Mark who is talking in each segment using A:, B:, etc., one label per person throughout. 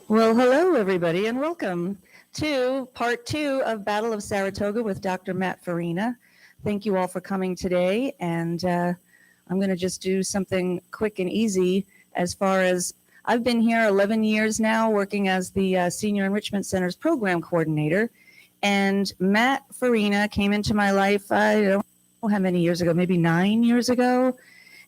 A: Well, hello, everybody, and welcome to part 2 of Battle of Saratoga with Dr. Matt Farina. Thank you all for coming today, and I'm going to just do something quick and easy as far as I've been here 11 years now working as the Senior Enrichment Center's program coordinator, and Matt Farina came into my life, I don't know how many years ago, maybe 9 years ago,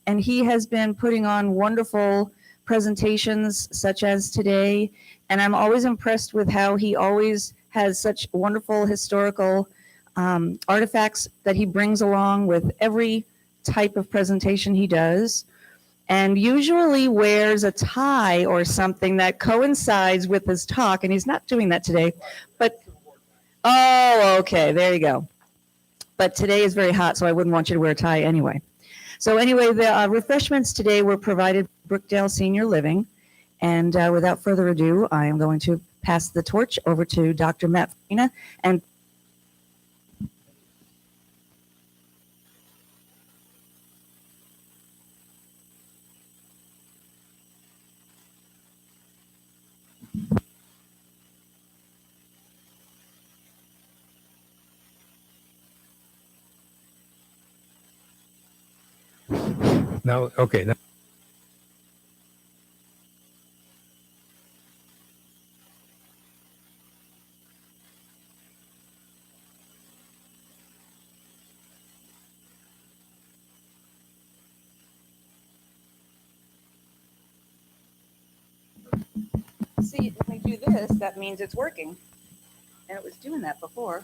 A: and he has been putting on wonderful presentations such as today. And I'm always impressed with how he always has such wonderful historical artifacts that he brings along with every type of presentation he does, and usually wears a tie or something that coincides with his talk. And he's not doing that today, but oh, okay, there you go. But today is very hot, so I wouldn't want you to wear a tie anyway. So anyway, the refreshments today were provided by Brookdale Senior Living. And without further ado, I am going to pass the torch over to Dr. Matt Farina. And
B: now, okay. Now.
A: see, when we do this, that means it's working. And it was doing that before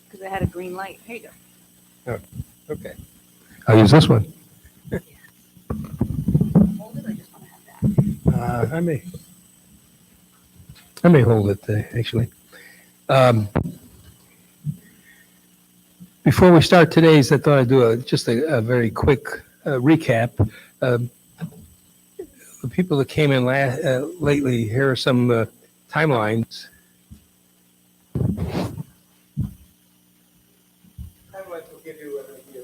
A: because I had a green light. Here you go.
B: Oh, okay. I'll use this one.
A: Hold it, I just want to have that.
B: I may hold it actually. Before we start today's, I thought I'd do just a very quick recap. The people that came in lately, here are some timelines. Timelines will give you an idea.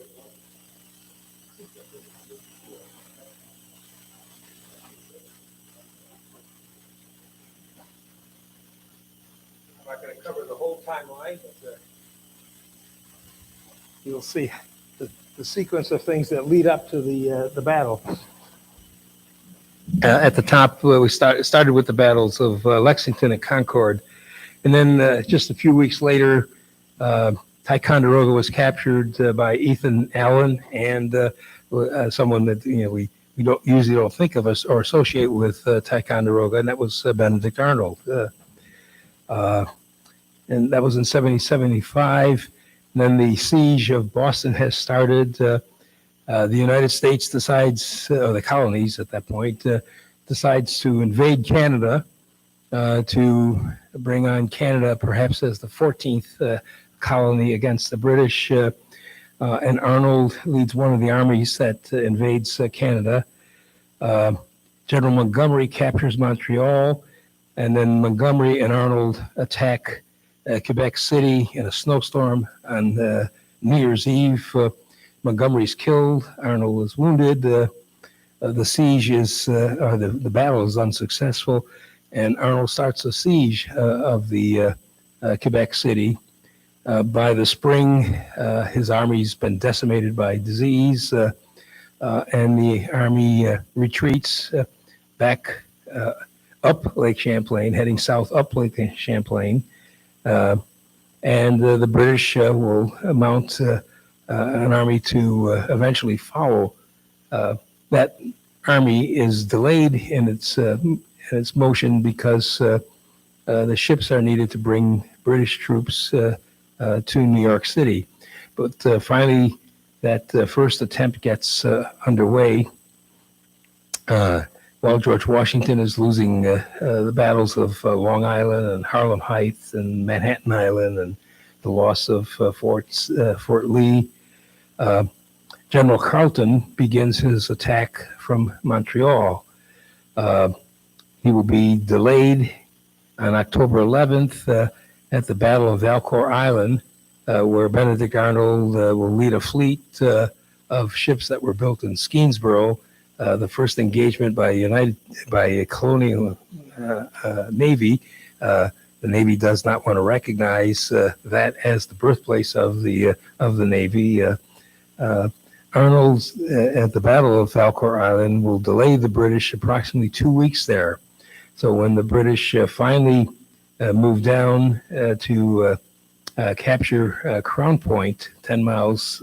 B: I'm not going to cover the whole timeline, but you'll see the sequence of things that lead up to the battle. At the top, we started with the battles of Lexington and Concord. And then just a few weeks later, Ticonderoga was captured by Ethan Allen and someone that we don't think of us or associate with Ticonderoga, and that was Benedict Arnold. And that was in 1775. And then the siege of Boston has started. The United States decides, or the colonies at that point, decides to invade Canada, to bring on Canada perhaps as the 14th colony against the British. And Arnold leads one of the armies that invades Canada. General Montgomery captures Montreal, and then Montgomery and Arnold attack Quebec City in a snowstorm on New Year's Eve. Montgomery's killed, Arnold is wounded, the siege is, or the battle is unsuccessful, and Arnold starts a siege of the Quebec City. By the spring, his army's been decimated by disease, and the army retreats back up Lake Champlain, heading south up Lake Champlain, and the British will mount an army to eventually follow. That army is delayed in its motion because the ships are needed to bring British troops to New York City. But finally, that first attempt gets underway while George Washington is losing the battles of Long Island and Harlem Heights and Manhattan Island and the loss of Fort Lee. General Carleton begins his attack from Montreal. He will be delayed on October 11th at the Battle of Valcour Island, where Benedict Arnold will lead a fleet of ships that were built in Skenesboro. The first engagement by colonial Navy. The Navy does not want to recognize that as the birthplace of the Navy. Arnold at the Battle of Falkor Island will delay the British approximately 2 weeks there. So when the British finally move down to capture Crown Point, 10 miles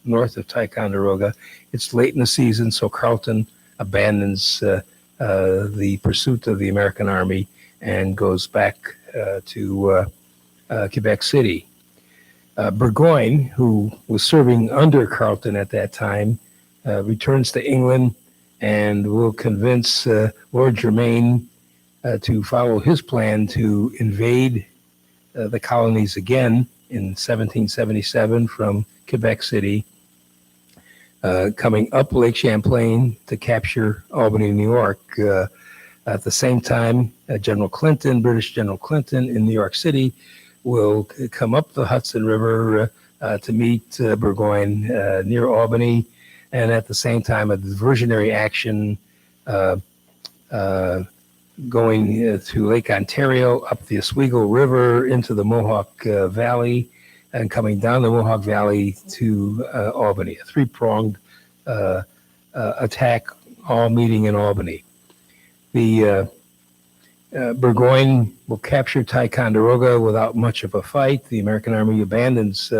B: north of Ticonderoga, it's late in the season, so Carleton abandons the pursuit of the American Army and goes back to Quebec City. Burgoyne, who was serving under Carleton at that time, returns to England and will convince Lord Germain to follow his plan to invade the colonies again in 1777 from Quebec City, coming up Lake Champlain to capture Albany, New York. At the same time, General Clinton, British General Clinton in New York City, will come up the Hudson River to meet Burgoyne near Albany, and at the same time, a diversionary action going to Lake Ontario, up the Oswego River into the Mohawk Valley, and coming down the Mohawk Valley to Albany. A three-pronged attack, all meeting in Albany. The Burgoyne will capture Ticonderoga without much of a fight. The American Army abandons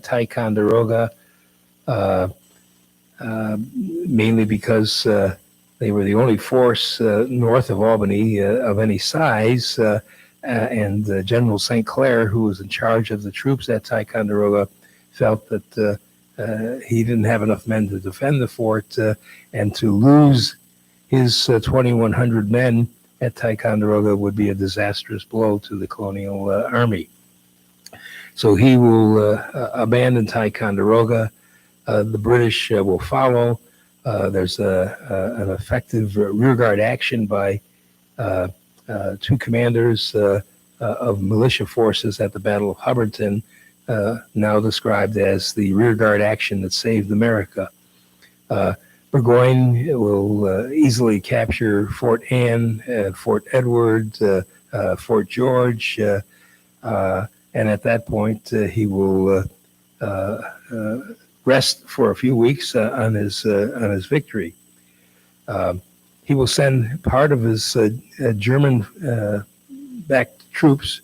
B: Ticonderoga mainly because they were the only force north of Albany of any size, and General St. Clair, who was in charge of the troops at Ticonderoga, felt that he didn't have enough men to defend the fort, and to lose his 2,100 men at Ticonderoga would be a disastrous blow to the colonial army. So he will abandon Ticonderoga. The British will follow. There's an effective rearguard action by two commanders of militia forces at the Battle of Hubbardton, now described as the rearguard action that saved America. Burgoyne will easily capture Fort Anne, Fort Edward, Fort George, and at that point he will rest for a few weeks on his victory. He will send part of his German-backed troops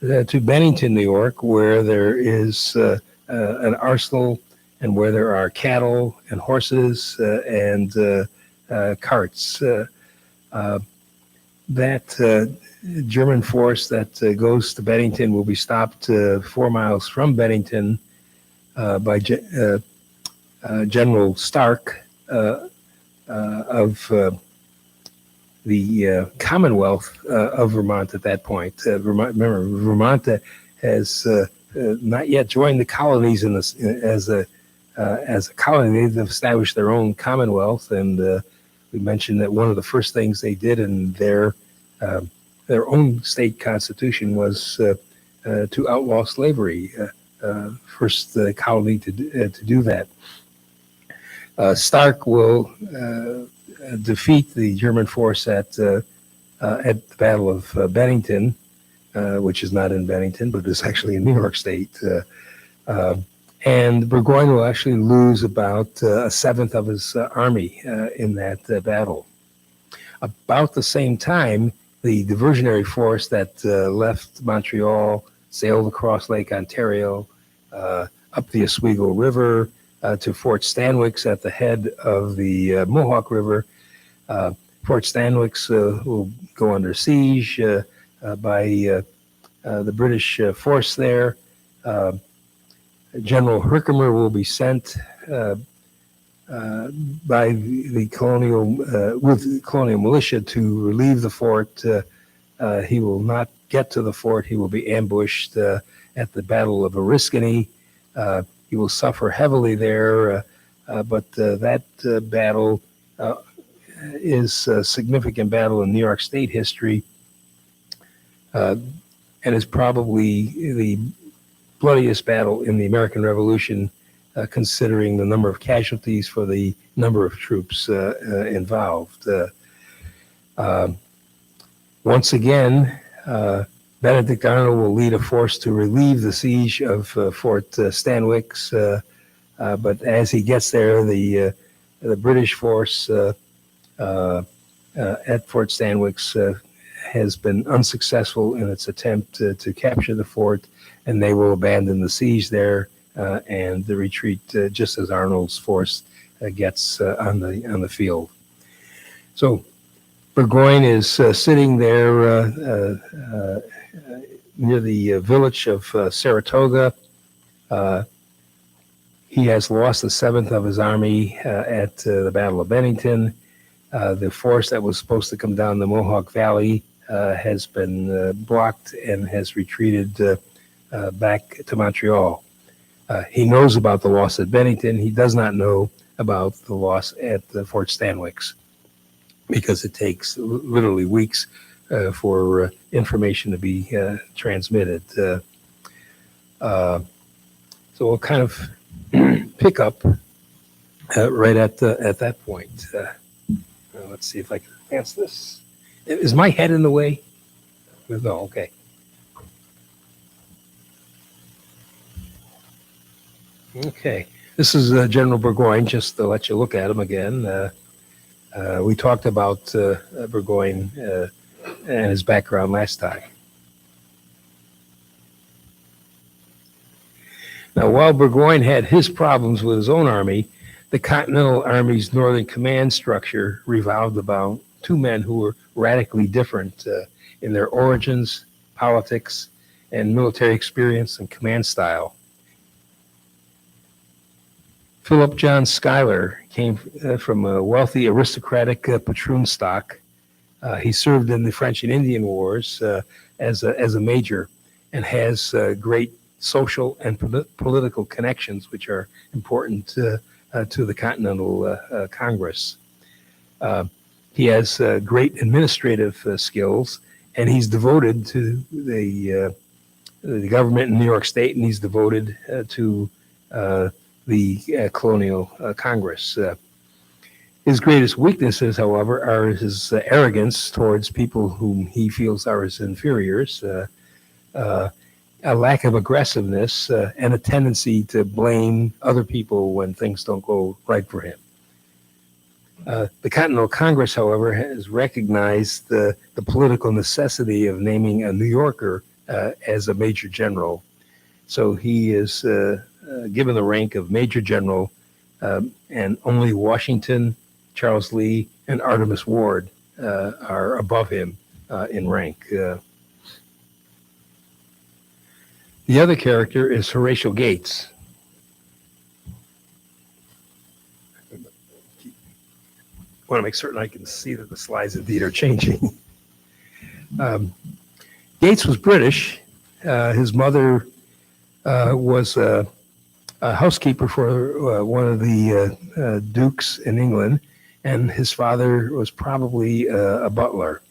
B: to Bennington, New York, where there is an arsenal and where there are cattle and horses and carts. That German force that goes to Bennington will be stopped 4 miles from Bennington by General Stark of the Commonwealth of Vermont at that point. Remember, Vermont has not yet joined the colonies as a colony. They've established their own Commonwealth, and we mentioned that one of the first things they did in their own state constitution was to outlaw slavery. First colony to do that. Stark will defeat the German force at the Battle of Bennington, which is not in Bennington, but is actually in New York State. And Burgoyne will actually lose about a seventh of his army in that battle. About the same time, the diversionary force that left Montreal, sailed across Lake Ontario, up the Oswego River to Fort Stanwix at the head of the Mohawk River. Fort Stanwix will go under siege by the British force there. General Herkimer will be sent by the colonial militia to relieve the fort. He will not get to the fort. He will be ambushed at the Battle of Oriskany. He will suffer heavily there, but that battle is a significant battle in New York State history, and is probably the bloodiest battle in the American Revolution, considering the number of casualties for the number of troops involved. Once again, Benedict Arnold will lead a force to relieve the siege of Fort Stanwix, but as he gets there, the British force at Fort Stanwix has been unsuccessful in its attempt to capture the fort, and they will abandon the siege there and the retreat just as Arnold's force gets on the field. So Burgoyne is sitting there near the village of Saratoga. He has lost the seventh of his army at the Battle of Bennington. The force that was supposed to come down the Mohawk Valley has been blocked and has retreated back to Montreal. He knows about the loss at Bennington. He does not know about the loss at Fort Stanwix, because it takes literally weeks for information to be transmitted. So we'll kind of pick up right at that point. Let's see if I can advance this. Is my head in the way? No, okay. Okay, this is General Burgoyne, just to let you look at him again. We talked about Burgoyne and his background last time. Now, while Burgoyne had his problems with his own army, the Continental Army's Northern Command structure revolved about two men who were radically different in their origins, politics, and military experience and command style. Philip John Schuyler came from a wealthy aristocratic patroon stock. He served in the French and Indian Wars as a major, and has great social and political connections, which are important to the Continental Congress. He has great administrative skills, and he's devoted to the government in New York State, and he's devoted to the colonial Congress. His greatest weaknesses, however, are his arrogance towards people whom he feels are his inferiors, a lack of aggressiveness, and a tendency to blame other people when things don't go right for him. The Continental Congress, however, has recognized the political necessity of naming a New Yorker as a major general. So he is given the rank of Major General, and only Washington, Charles Lee, and Artemus Ward are above him in rank. The other character is Horatio Gates. I want to make certain I can see that the slides indeed are changing. Gates was British. His mother was a housekeeper for one of the dukes in England, and his father was probably a butler.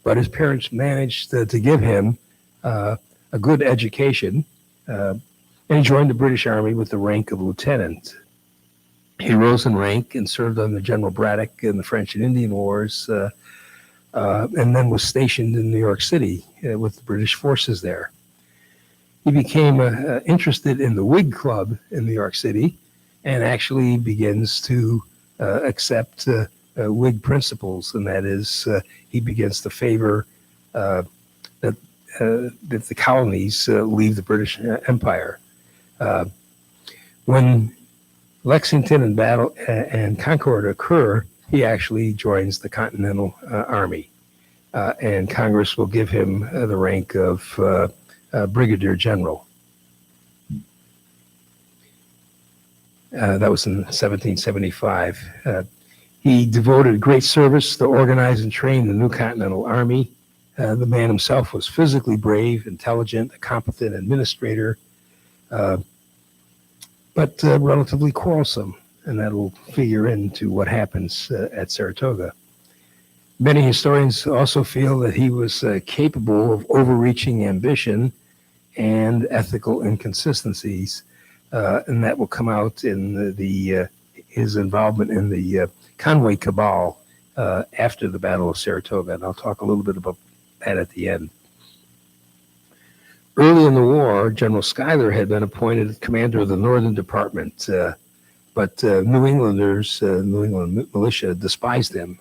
B: But his parents managed to give him a good education, and he joined the British Army with the rank of lieutenant. He rose in rank and served under General Braddock in the French and Indian Wars, and then was stationed in New York City with the British forces there. He became interested in the Whig Club in New York City, and actually begins to accept Whig principles, and that is he begins to favor that the colonies leave the British Empire. When Lexington and Concord occur, he actually joins the Continental Army, and Congress will give him the rank of Brigadier General. That was in 1775. He devoted great service to organize and train the new Continental Army. The man himself was physically brave, intelligent, a competent administrator, but relatively quarrelsome, and that will figure into what happens at Saratoga. Many historians also feel that he was capable of overreaching ambition and ethical inconsistencies, and that will come out in his involvement in the Conway Cabal after the Battle of Saratoga, and I'll talk a little bit that at the end. Early in the war, General Schuyler had been appointed commander of the Northern Department, but New Englanders, New England militia, despised him.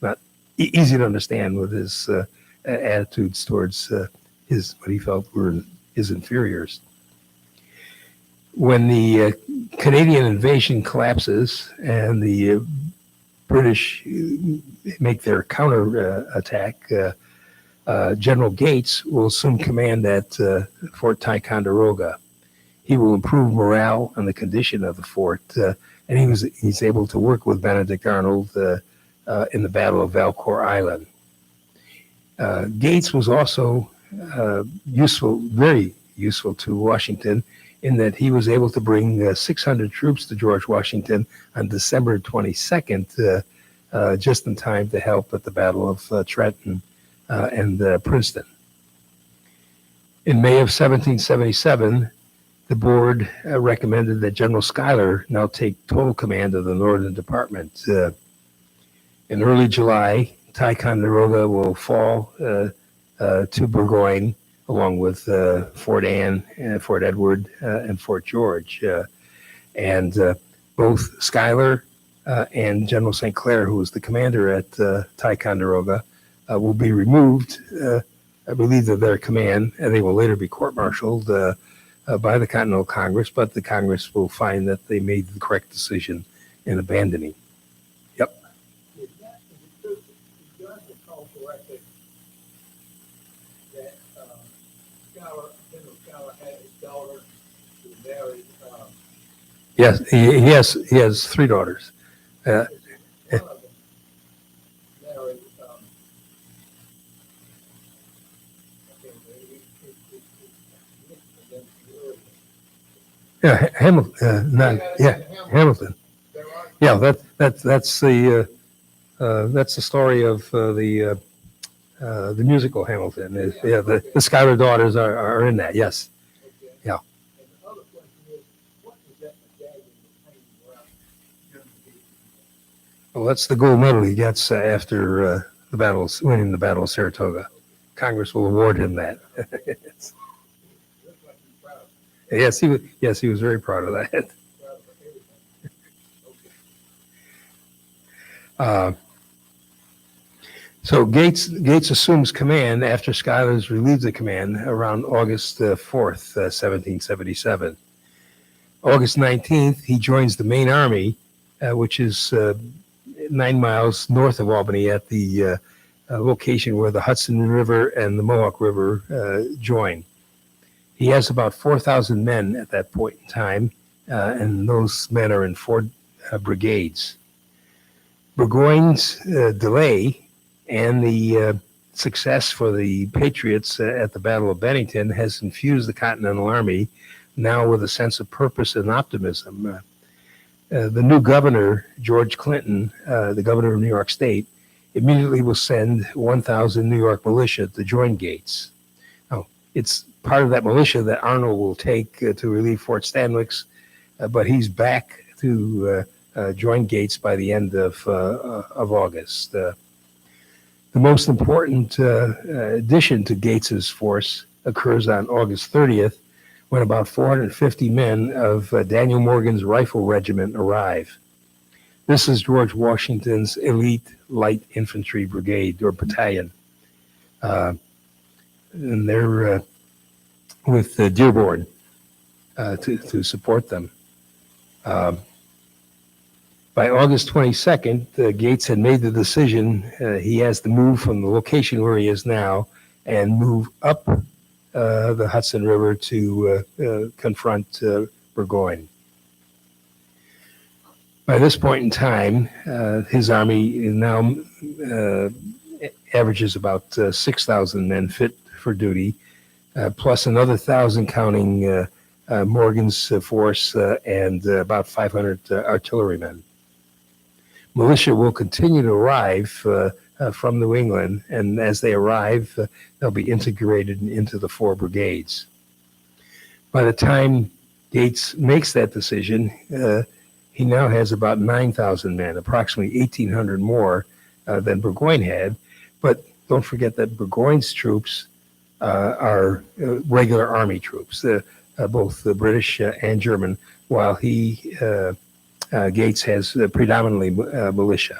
B: Not easy to understand with his attitudes towards what he felt were his inferiors. When the Canadian invasion collapses and the British make their counter attack, General Gates will assume command at Fort Ticonderoga. He will improve morale and the condition of the fort, and he's able to work with Benedict Arnold in the Battle of Valcour Island. Gates was also very useful to Washington in that he was able to bring 600 troops to George Washington on December 22nd, just in time to help at the Battle of Trenton and Princeton. In May of 1777, the board recommended that General Schuyler now take total command of the Northern Department. In early July, Ticonderoga will fall to Burgoyne, along with Fort Anne, Fort Edward, and Fort George. And both Schuyler and General St. Clair, who was the commander at Ticonderoga, will be removed, I believe, of their command, and they will later be court-martialed by the Continental Congress, but the Congress will find that they made the correct decision in abandoning. Yep.
C: Is it John recall correctly that General Schuyler had his daughter who married?
B: Yes, he has three daughters.
C: One of them married.
B: Yeah, Hamilton. Hamilton. Yeah, that's the story of the musical Hamilton. Yeah, the Schuyler daughters are in that. Yes. Yeah.
C: And the other question is, what is that medallion that's hanging around General Gates?
B: Well, that's the gold medal he gets after winning the Battle of Saratoga. Congress will award him that.
C: Looks like he's proud of it.
B: Yes, he was very proud of that.
C: Proud of everything. Okay.
B: So Gates assumes command after Schuyler's relieved the command around August 4th, 1777. August 19th, he joins the main army, which is 9 miles north of Albany at the location where the Hudson River and the Mohawk River join. He has about 4,000 men at that point in time, and those men are in 4 brigades. Burgoyne's delay and the success for the Patriots at the Battle of Bennington has infused the Continental Army now with a sense of purpose and optimism. The new governor, George Clinton, the governor of New York State, immediately will send 1,000 New York militia to join Gates. Now, it's part of that militia that Arnold will take to relieve Fort Stanwix, but he's back to join Gates by the end of August. The most important addition to Gates's force occurs on August 30th, when about 450 men of Daniel Morgan's rifle regiment arrive. This is George Washington's elite light infantry brigade or battalion. And they're with Dearborn to support them. By August 22nd, Gates had made the decision he has to move from the location where he is now and move up the Hudson River to confront Burgoyne. By this point in time, his army now averages about 6,000 men fit for duty, plus another 1,000 counting Morgan's force and about 500 artillerymen. Militia will continue to arrive from New England, and as they arrive, they'll be integrated into the 4 brigades. By the time Gates makes that decision, he now has about 9,000 men, approximately 1,800 more than Burgoyne had, but don't forget that Burgoyne's troops are regular army troops, both the British and German, while Gates has predominantly militia.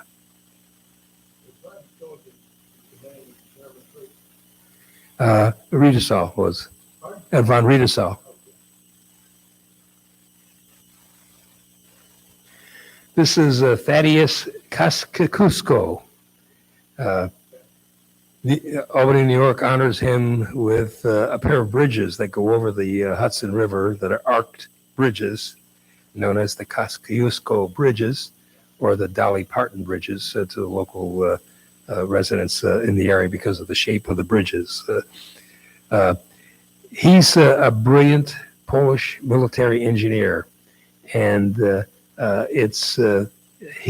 B: Riedesel was von Riedesel. This is Thaddeus Kosciuszko. Albany, New York honors him with a pair of bridges that go over the Hudson River that are arced bridges, known as the Kosciuszko Bridges, or the Dolly Parton Bridges to the local residents in the area because of the shape of the bridges. He's a brilliant Polish military engineer, and it's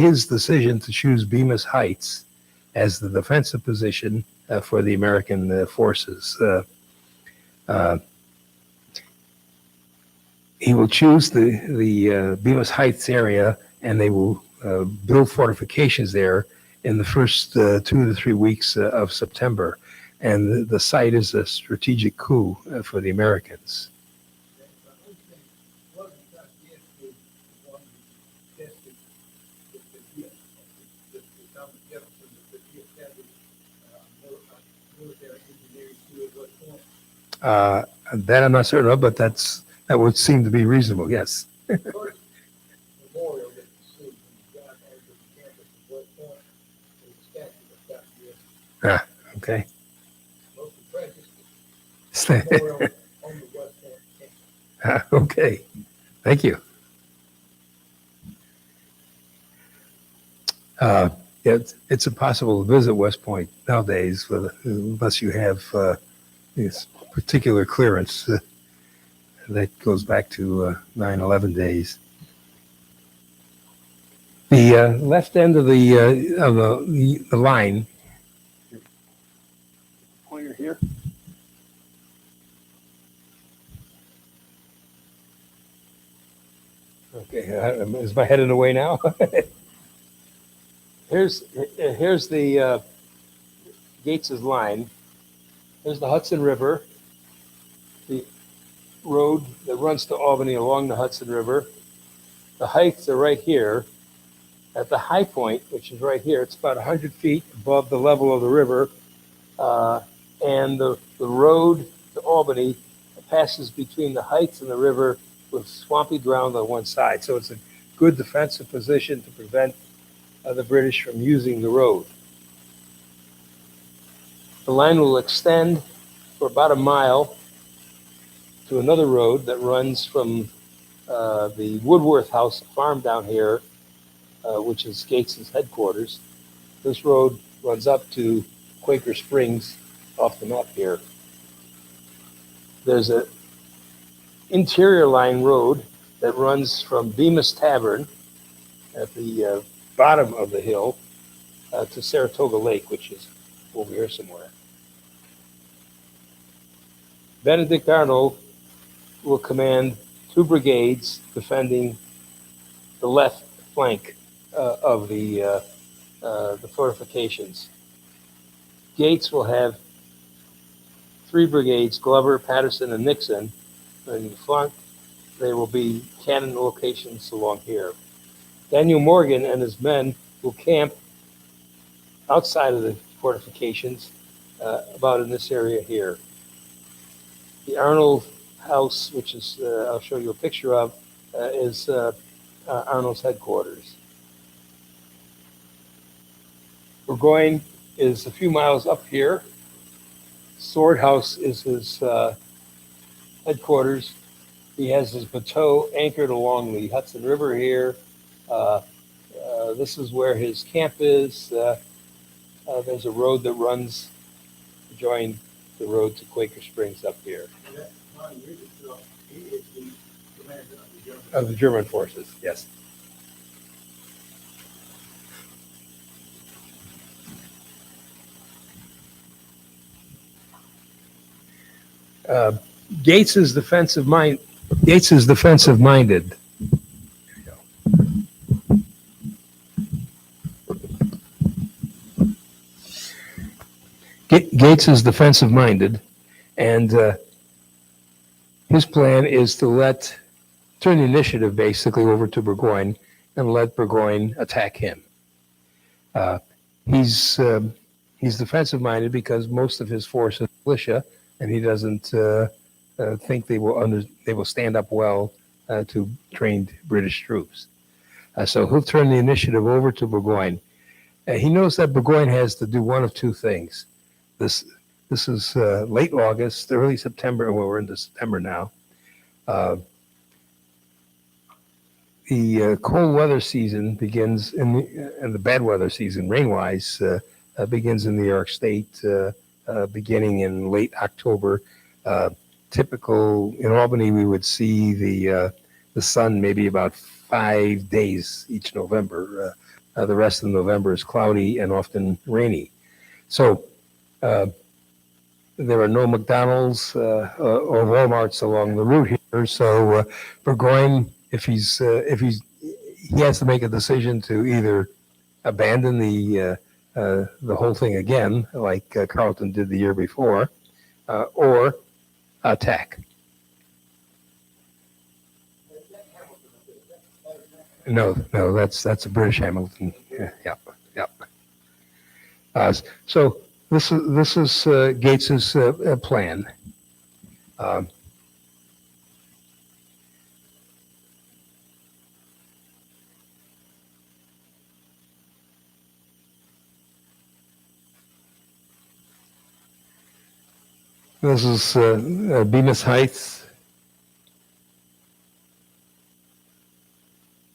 B: his decision to choose Bemis Heights as the defensive position for the American forces. He will choose the Bemis Heights area, and they will build fortifications there in the first 2 to 3 weeks of September. And the site is a strategic coup for the Americans. That I'm not certain of, but that would seem to be reasonable, yes. Okay. Okay, thank you. It's impossible to visit West Point nowadays unless you have this particular clearance that goes back to 9/11 days. The left end of the line. Pointer here. Okay, is my head in the way now? Here's the Gates's line. Here's the Hudson River, the road that runs to Albany along the Hudson River. The heights are right here. At the high point, which is right here, it's about 100 feet above the level of the river. And the road to Albany passes between the heights and the river with swampy ground on one side. So it's a good defensive position to prevent the British from using the road. The line will extend for about a mile to another road that runs from the Woodworth House farm down here, which is Gates's headquarters. This road runs up to Quaker Springs off the map here. There's an interior line road that runs from Bemis Tavern at the bottom of the hill to Saratoga Lake, which is over here somewhere. Benedict Arnold will command 2 brigades defending the left flank of the fortifications. Gates will have 3 brigades, Glover, Patterson, and Nixon. In the front, there will be cannon locations along here. Daniel Morgan and his men will camp outside of the fortifications, about in this area here. The Arnold House, which is, I'll show you a picture of, is Arnold's headquarters. Burgoyne is a few miles up here. Sword House is his headquarters. He has his bateau anchored along the Hudson River here. This is where his camp is. There's a road that runs to join the road to Quaker Springs up here.
C: He is the commander
B: Of the German forces, yes. Gates is defensive minded. Gates is defensive minded, and his plan is to turn the initiative basically over to Burgoyne and let Burgoyne attack him. Uh, he's defensive minded because most of his force is militia, and he doesn't think they will stand up well to trained British troops. So he'll turn the initiative over to Burgoyne. He knows that Burgoyne has to do one of two things. This is late August, early September. Well, we're into September now. The cold weather season begins and the bad weather season, rain-wise, begins in New York State, beginning in late October. Typical in Albany, we would see the sun maybe about 5 days each November. The rest of November is cloudy and often rainy. So there are no McDonald's or Walmarts along the route here. So Burgoyne, if he has to make a decision to either abandon the whole thing again, like Carleton did the year before, or attack. No, that's a British Hamilton. Yeah. So this is Gates's plan. This is Bemis Heights.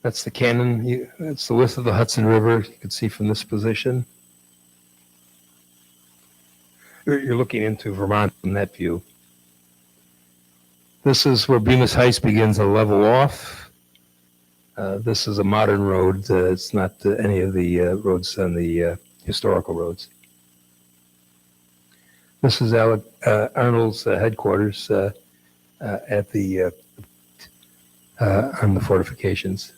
B: That's the cannon. That's the width of the Hudson River. You can see from this position. You're looking into Vermont from that view. This is where Bemis Heights begins to level off. This is a modern road. It's not any of the roads on the historical roads. This is Arnold's headquarters at the on the fortifications.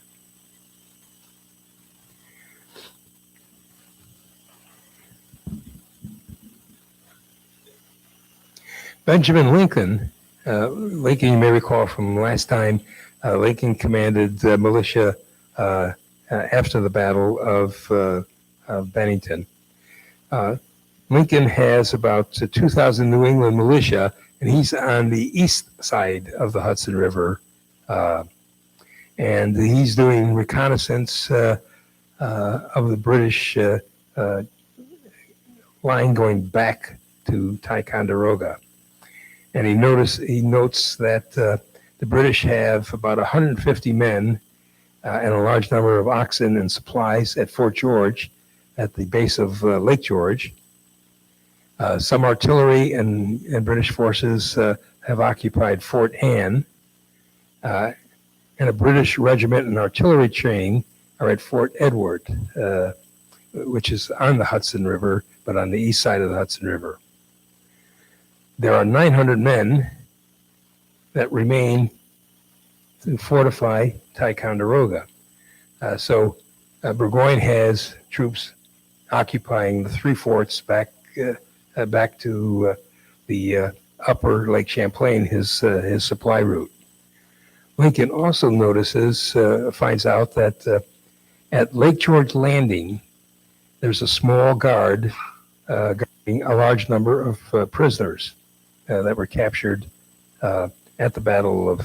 B: Benjamin Lincoln, you may recall from last time, Lincoln commanded militia after the Battle of Bennington. Lincoln has about 2,000 New England militia, and he's on the east side of the Hudson River, and he's doing reconnaissance of the British line going back to Ticonderoga. And he notes that the British have about 150 men and a large number of oxen and supplies at Fort George, at the base of Lake George. Some artillery and British forces have occupied Fort Anne, and a British regiment and artillery train are at Fort Edward, which is on the Hudson River, but on the east side of the Hudson River. There are 900 men that remain to fortify Ticonderoga. So Burgoyne has troops occupying the three forts back to the upper Lake Champlain, his supply route. Lincoln also finds out that at Lake George Landing, there's a small guard guarding a large number of prisoners that were captured at the Battle of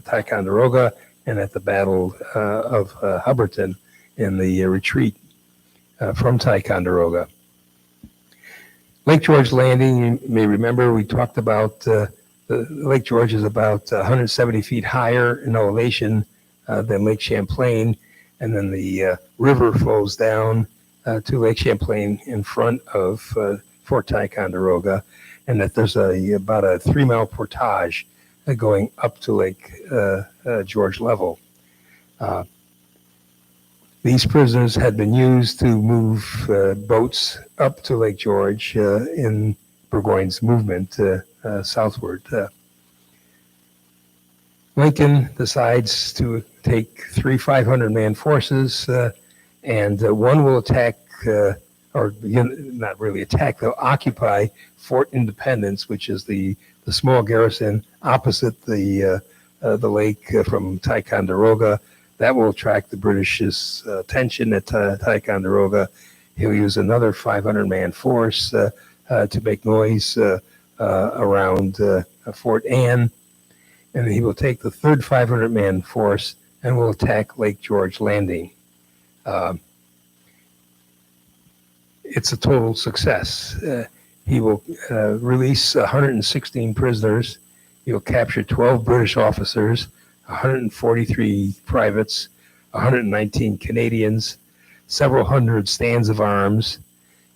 B: Ticonderoga and at the Battle of Hubbardton in the retreat from Ticonderoga. Lake George Landing, you may remember we talked about Lake George is about 170 feet higher in elevation than Lake Champlain, and then the river flows down to Lake Champlain in front of Fort Ticonderoga, and that there's about a 3-mile portage going up to Lake George level. These prisoners had been used to move boats up to Lake George in Burgoyne's movement southward. Lincoln decides to take 3 500-man forces, and one will attack or begin, not really attack, they'll occupy Fort Independence, which is the small garrison opposite the lake from Ticonderoga. That will attract the British's attention at Ticonderoga. He'll use another 500-man force to make noise around Fort Anne, and he will take the third 500-man force and will attack Lake George Landing. It's a total success. He will release 116 prisoners. He will capture 12 British officers, 143 privates, 119 Canadians, several hundred stands of arms,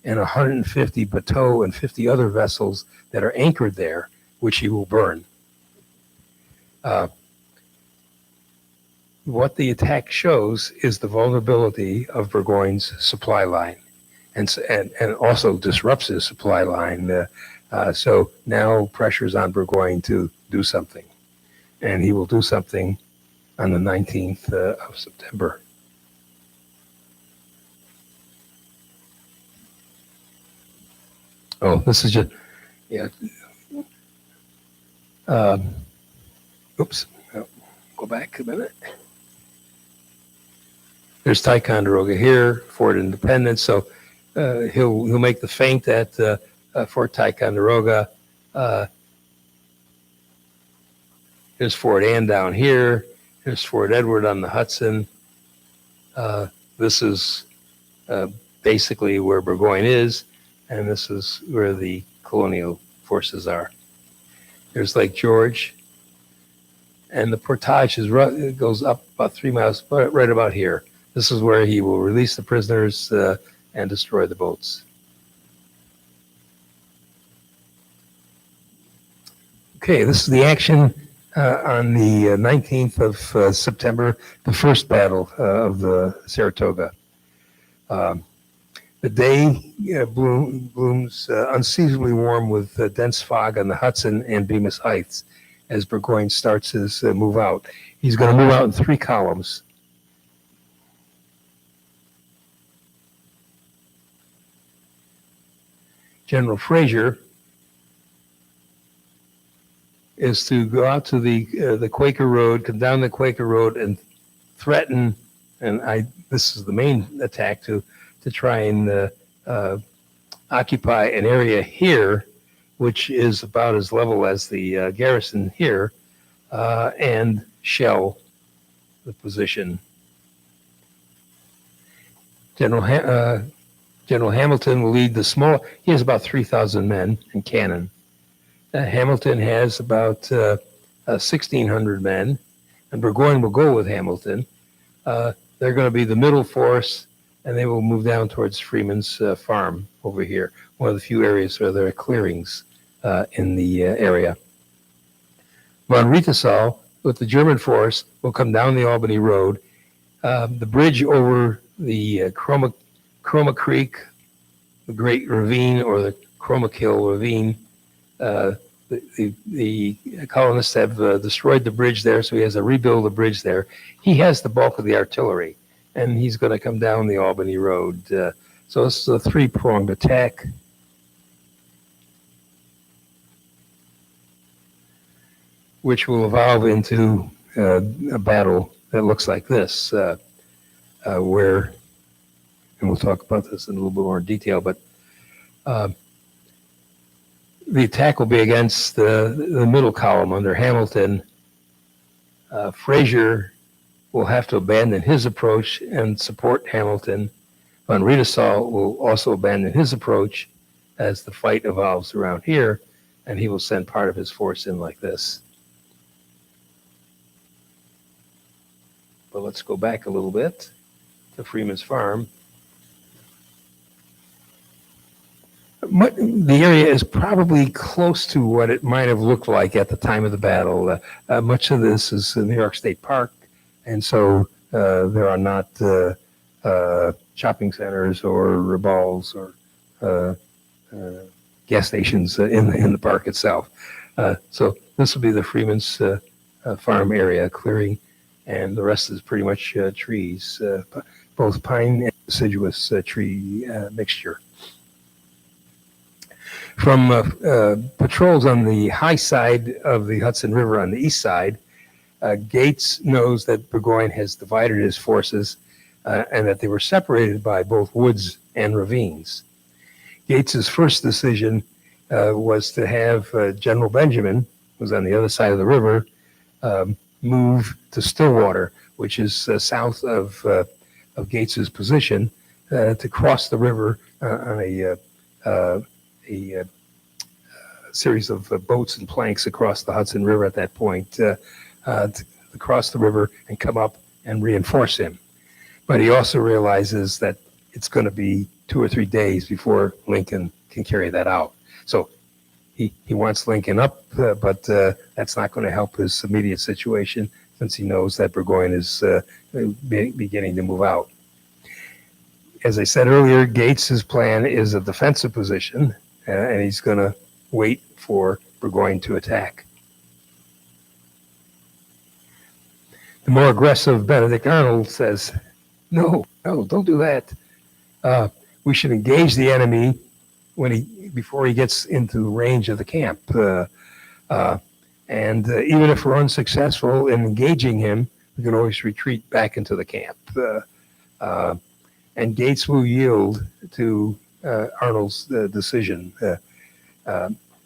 B: and 150 bateaux and 50 other vessels that are anchored there, which he will burn. What the attack shows is the vulnerability of Burgoyne's supply line, and also disrupts his supply line. So now pressure's on Burgoyne to do something, and he will do something on the 19th of September. Oh, this is just, yeah. Oops, oh, go back a minute. There's Ticonderoga here, Fort Independence. So he'll make the feint at Fort Ticonderoga. Here's Fort Anne down here. Here's Fort Edward on the Hudson. This is basically where Burgoyne is, and this is where the colonial forces are. There's Lake George, and the portage it goes up about 3 miles, right about here. This is where he will release the prisoners and destroy the boats. Okay, this is the action on the 19th of September, the first battle of the Saratoga. The day blooms unseasonably warm with dense fog on the Hudson and Bemis Heights as Burgoyne starts his move out. He's going to move out in 3 columns. General Fraser is to go out to the Quaker Road, come down the Quaker Road, and threaten. And this is the main attack to try and occupy an area here, which is about as level as the garrison here, and shell the position. General Hamilton will lead the small. He has about 3,000 men and cannon. Hamilton has about 1,600 men, and Burgoyne will go with Hamilton. They're going to be the middle force, and they will move down towards Freeman's farm over here, one of the few areas where there are clearings in the area. Von Riethesel, with the German force, will come down the Albany Road. The bridge over the Chroma Creek, the Great Ravine, or the Chroma Kill Ravine. The colonists have destroyed the bridge there, so he has to rebuild the bridge there. He has the bulk of the artillery, and he's going to come down the Albany Road. So it's a 3-pronged attack. Which will evolve into a battle that looks like this, where, and we'll talk about this in a little bit more detail, but the attack will be against the middle column under Hamilton. Fraser will have to abandon his approach and support Hamilton. Von Riethesel will also abandon his approach as the fight evolves around here, and he will send part of his force in like this. But let's go back a little bit to Freeman's farm. The area is probably close to what it might have looked like at the time of the battle. Much of this is New York State Park, and so there are not shopping centers or balls or gas stations in the park itself. So this will be the Freeman's farm area clearing, and the rest is pretty much trees, both pine and deciduous tree mixture. From patrols on the high side of the Hudson River on the east side, Gates knows that Burgoyne has divided his forces and that they were separated by both woods and ravines. Gates's first decision was to have General Benjamin, who was on the other side of the river, move to Stillwater, which is south of Gates's position, to cross the river on a series of boats and planks across the Hudson River at that point, to cross the river and come up and reinforce him. But he also realizes that it's going to be 2 or 3 days before Lincoln can carry that out. So he wants Lincoln up, but that's not going to help his immediate situation, since he knows that Burgoyne is beginning to move out. As I said earlier, Gates's plan is a defensive position, and he's going to wait for Burgoyne to attack. The more aggressive Benedict Arnold says, no, don't do that. We should engage the enemy before he gets into range of the camp. And even if we're unsuccessful in engaging him, we can always retreat back into the camp. And Gates will yield to Arnold's decision.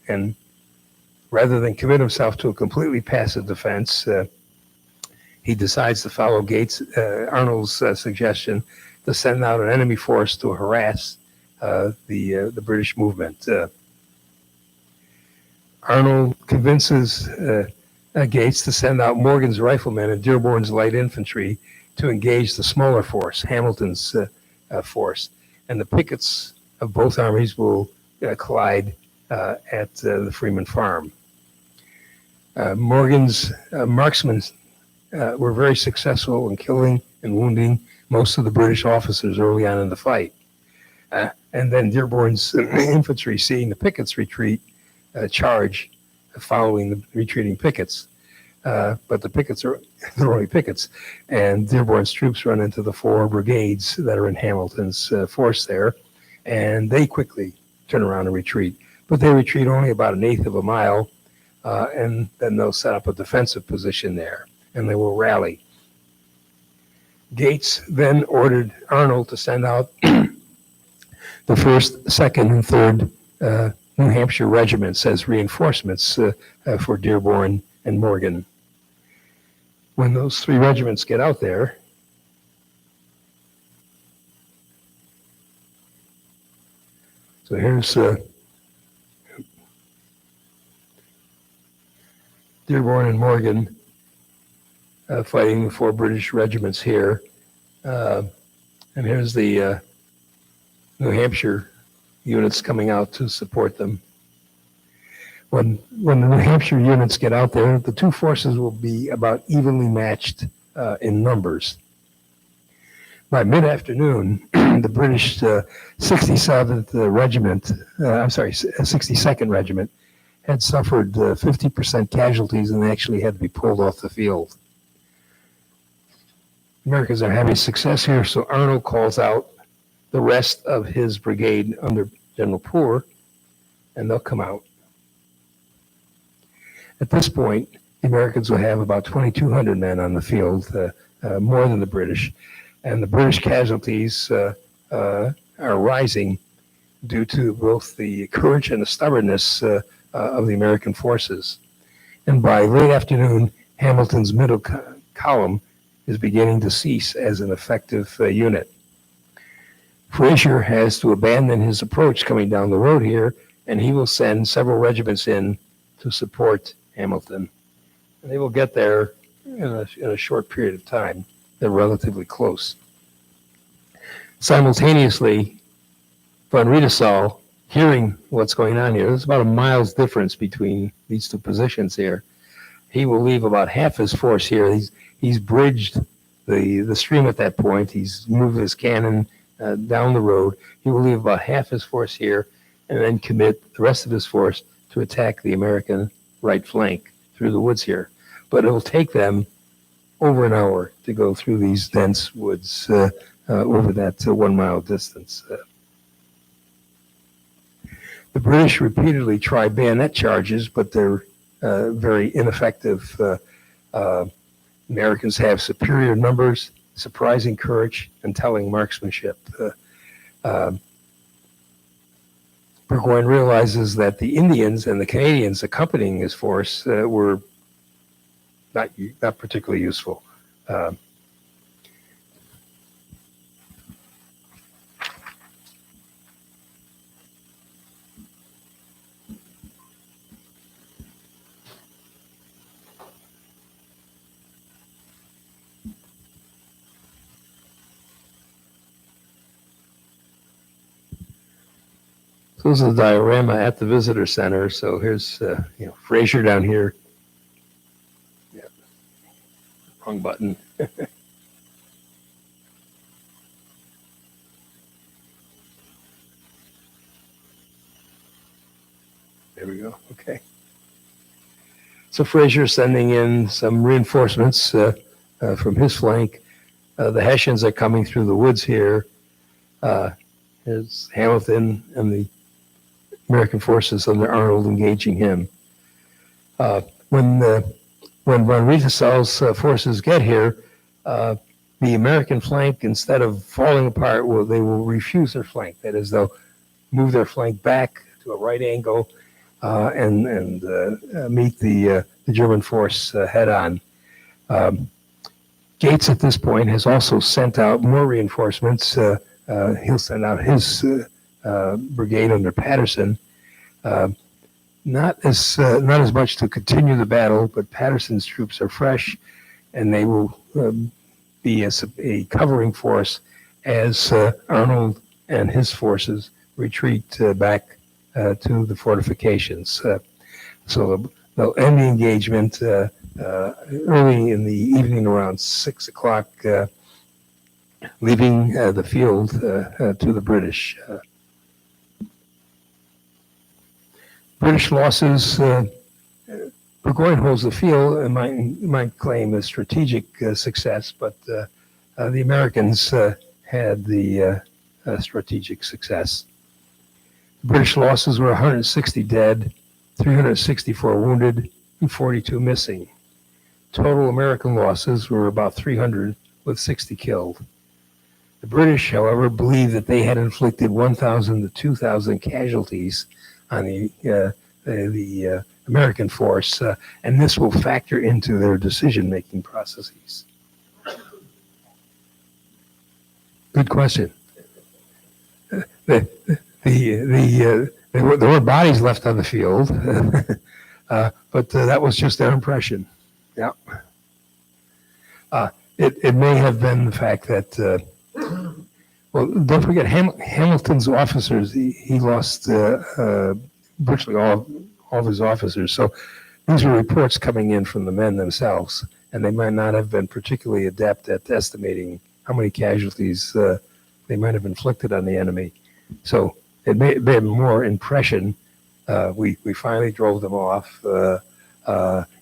B: And rather than commit himself to a completely passive defense, he decides to follow Arnold's suggestion to send out an enemy force to harass the British movement. Arnold convinces Gates to send out Morgan's riflemen and Dearborn's light infantry to engage the smaller force, Hamilton's force. And the pickets of both armies will collide at the Freeman Farm. Morgan's marksmen were very successful in killing and wounding most of the British officers early on in the fight. And then Dearborn's infantry, seeing the pickets retreat, charge following the retreating pickets. But the pickets they're only pickets, and Dearborn's troops run into the 4 brigades that are in Hamilton's force there, and they quickly turn around and retreat. But they retreat only about 1/8 of a mile, and then they'll set up a defensive position there, and they will rally. Gates then ordered Arnold to send out the 1st, 2nd, and 3rd New Hampshire regiments as reinforcements for Dearborn and Morgan. When those 3 regiments get out there, so here's Dearborn and Morgan fighting the 4 British regiments here. And here's the New Hampshire units coming out to support them. When the New Hampshire units get out there, the 2 forces will be about evenly matched in numbers. By mid-afternoon, the British 67th Regiment, 62nd Regiment, had suffered 50% casualties and they actually had to be pulled off the field. Americans are having success here, so Arnold calls out the rest of his brigade under General Poor, and they'll come out. At this point, the Americans will have about 2,200 men on the field, more than the British, and the British casualties are rising due to both the courage and the stubbornness of the American forces. And by late afternoon, Hamilton's middle column is beginning to cease as an effective unit. Frazier has to abandon his approach coming down the road here, and he will send several regiments in to support Hamilton. And they will get there in a short period of time. They're relatively close. Simultaneously, von Riedesel, hearing what's going on here, there's about a mile's difference between these 2 positions here. He will leave about half his force here. He's bridged the stream at that point. He's moved his cannon down the road. He will leave about half his force here and then commit the rest of his force to attack the American right flank through the woods here. But it will take them over an hour to go through these dense woods over that 1 mile distance. The British repeatedly try bayonet charges, but they're very ineffective. Americans have superior numbers, surprising courage, and telling marksmanship. Burgoyne realizes that the Indians and the Canadians accompanying his force were not particularly useful. So this is a diorama at the visitor center. So here's Fraser down here. Yeah. Wrong button. There we go. Okay. So Fraser sending in some reinforcements from his flank. The Hessians are coming through the woods here. There's Hamilton and the American forces under Arnold engaging him. When von Rietesal's forces get here, the American flank, instead of falling apart, they will refuse their flank. That is, they'll move their flank back to a right angle and meet the German force head on. Gates at this point has also sent out more reinforcements. He'll send out his brigade under Patterson, not as much to continue the battle, but Patterson's troops are fresh, and they will be a covering force as Arnold and his forces retreat back to the fortifications. So they'll end the engagement early in the evening, around 6 o'clock, leaving the field to the British. British losses, Burgoyne holds the field and might claim a strategic success, but the Americans had the strategic success. The British losses were 160 dead, 364 wounded, and 42 missing. Total American losses were about 300, with 60 killed. The British, however, believed that they had inflicted 1,000 to 2,000 casualties on the American force, and this will factor into their decision-making processes. Good question. There were bodies left on the field, but that was just their impression. Yeah. It may have been the fact that, well, don't forget Hamilton's officers. He lost virtually all of his officers. So these are reports coming in from the men themselves, and they might not have been particularly adept at estimating how many casualties they might have inflicted on the enemy. So it may have been more impression. We finally drove them off,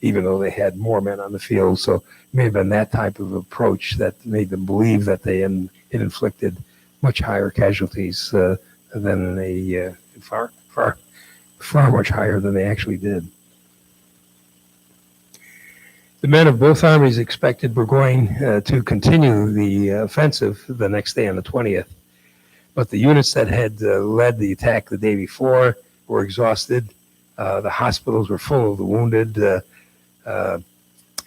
B: even though they had more men on the field. So it may have been that type of approach that made them believe that it inflicted much higher casualties than they far much higher than they actually did. The men of both armies expected Burgoyne to continue the offensive the next day on the 20th, but the units that had led the attack the day before were exhausted. The hospitals were full of the wounded,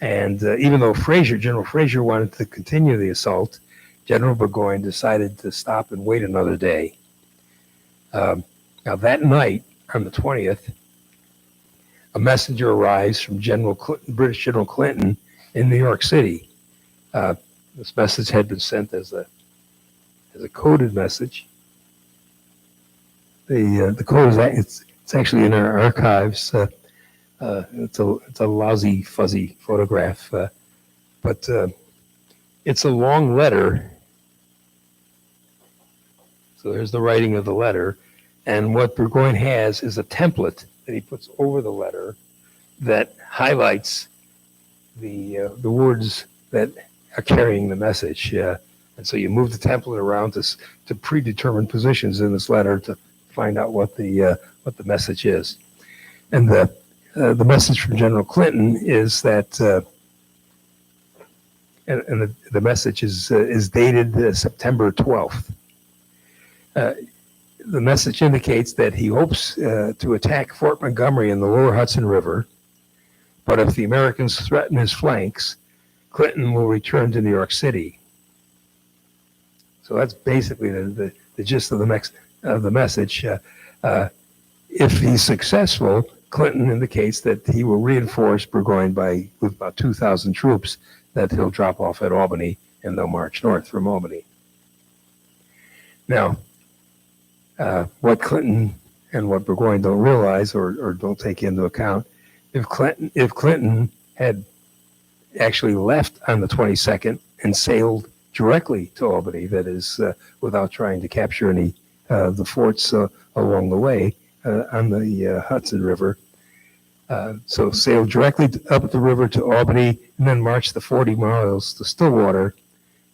B: and even though General Fraser wanted to continue the assault, General Burgoyne decided to stop and wait another day. Now that night, on the 20th, a messenger arrives from British General Clinton in New York City. This message had been sent as a coded message. The code is it's actually in our archives. It's a lousy, fuzzy photograph, but it's a long letter. So there's the writing of the letter. And what Burgoyne has is a template that he puts over the letter that highlights the words that are carrying the message. And so you move the template around to predetermined positions in this letter to find out what the what the message is. And the message from General Clinton is that, and the message is dated September 12th. The message indicates that he hopes to attack Fort Montgomery in the lower Hudson River, but if the Americans threaten his flanks, Clinton will return to New York City. So that's basically the gist of the message. If he's successful, Clinton indicates that he will reinforce Burgoyne with about 2,000 troops that he'll drop off at Albany, and they'll march north from Albany. Now, what Clinton and what Burgoyne don't realize or don't take into account, if Clinton had actually left on the 22nd and sailed directly to Albany, that is, without trying to capture any the forts along the way on the Hudson River. So sailed directly up the river to Albany and then marched the 40 miles to Stillwater.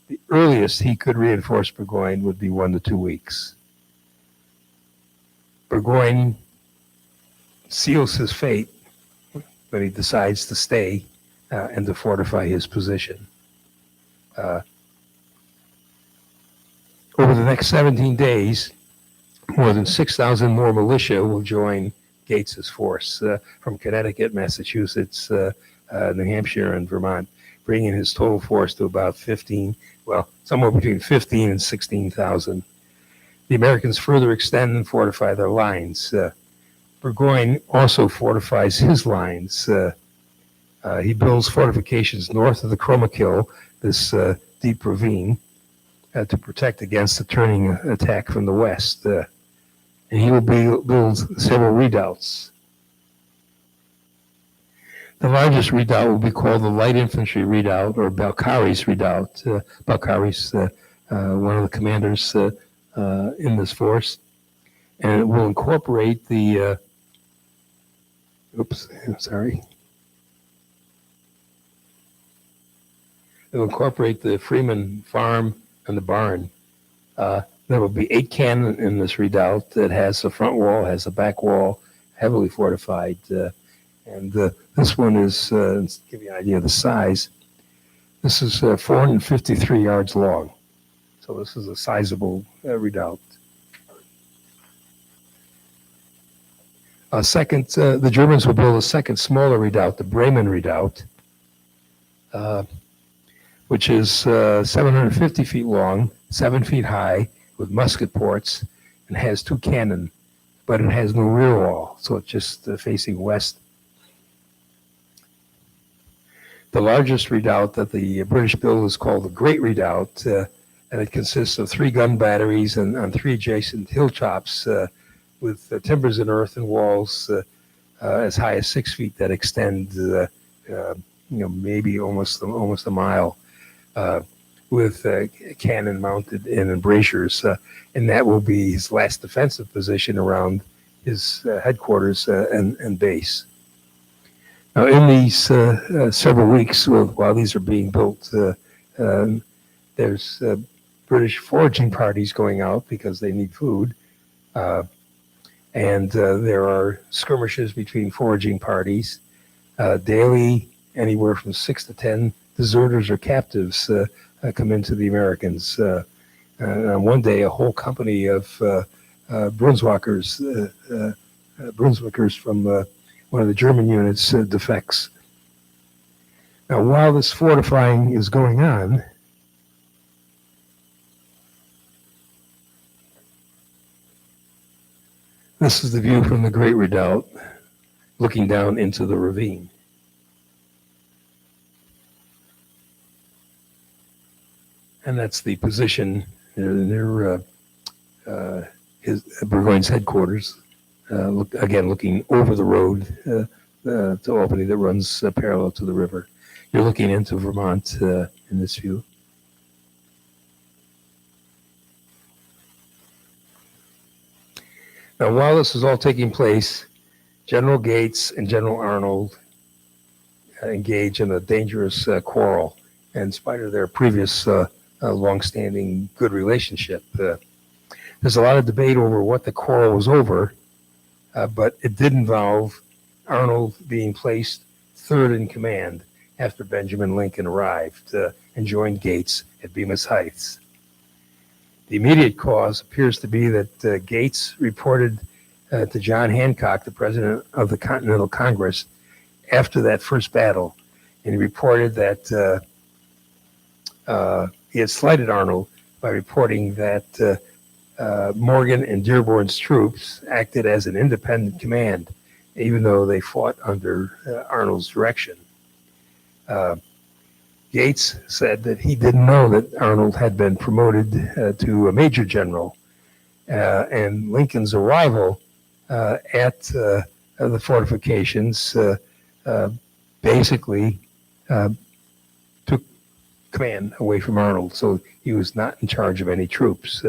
B: The earliest he could reinforce Burgoyne would be 1 to 2 weeks. Burgoyne seals his fate, but he decides to stay and to fortify his position. Over the next 17 days, more than 6,000 more militia will join Gates's force from Connecticut, Massachusetts, New Hampshire, and Vermont, bringing his total force to about somewhere between 15 and 16,000. The Americans further extend and fortify their lines. Burgoyne also fortifies his lines. He builds fortifications north of the Chromatill, this deep ravine, to protect against a turning attack from the west. And he will build several redoubts. The largest redoubt will be called the Light Infantry Redoubt, or Balcarres Redoubt. Balcarres, one of the commanders in this force, and it will incorporate the. It will incorporate the Freeman farm and the barn. There will be 8 cannon in this redoubt that has a front wall, has a back wall, heavily fortified. And this one is, to give you an idea of the size, this is 453 yards long. So this is a sizable redoubt. The Germans will build a second smaller redoubt, the Bremen Redoubt, which is 750 feet long, 7 feet high, with musket ports, and has 2 cannon, but it has no rear wall, so it's just facing west. The largest redoubt that the British build is called the Great Redoubt, and it consists of 3 gun batteries and on 3 adjacent hilltops with timbers and earthen walls as high as 6 feet that extend, maybe almost a mile. With cannon mounted in embrasures, and that will be his last defensive position around his headquarters and base. Now, in these several weeks, while these are being built, there's British foraging parties going out because they need food, and there are skirmishes between foraging parties. Daily, anywhere from 6 to 10 deserters or captives come into the Americans. On one day, a whole company of Brunswickers from one of the German units defects. Now, while this fortifying is going on, this is the view from the Great Redoubt, looking down into the ravine. And that's the position near Burgoyne's headquarters. Looking over the road to Albany that runs parallel to the river. You're looking into Vermont in this view. Now, while this is all taking place, General Gates and General Arnold engage in a dangerous quarrel. And in spite of their previous long-standing good relationship, there's a lot of debate over what the quarrel was over. but it did involve Arnold being placed third in command after Benjamin Lincoln arrived and joined Gates at Bemis Heights. The immediate cause appears to be that Gates reported to John Hancock, the president of the Continental Congress, after that first battle, and he reported that he had slighted Arnold by reporting that Morgan and Dearborn's troops acted as an independent command, even though they fought under Arnold's direction. Gates said that he didn't know that Arnold had been promoted to a major general, and Lincoln's arrival at the fortifications basically took command away from Arnold, so he was not in charge of any troops.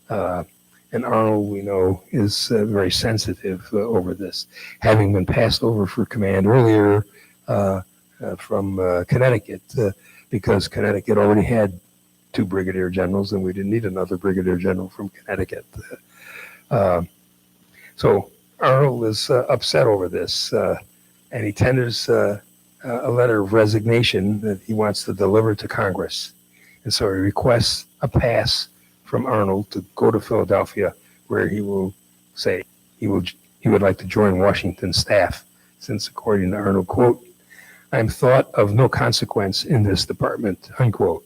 B: And Arnold, we know, is very sensitive over this, having been passed over for command earlier from Connecticut, because Connecticut already had 2 brigadier generals, and we didn't need another brigadier general from Connecticut. So Arnold is upset over this, and he tenders a letter of resignation that he wants to deliver to Congress. And so he requests a pass from Arnold to go to Philadelphia, where he will say he would like to join Washington's staff, since, according to Arnold, quote, "I'm thought of no consequence in this department," unquote.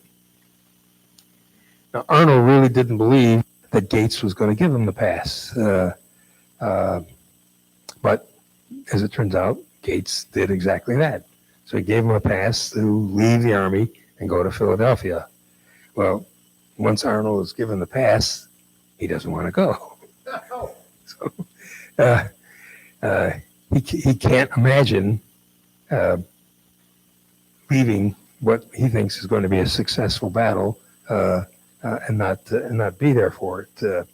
B: Now, Arnold really didn't believe that Gates was going to give him the pass. But as it turns out, Gates did exactly that. So he gave him a pass to leave the Army and go to Philadelphia. Well, once Arnold is given the pass, he doesn't want to go. So he can't imagine leaving what he thinks is going to be a successful battle and not be there for it.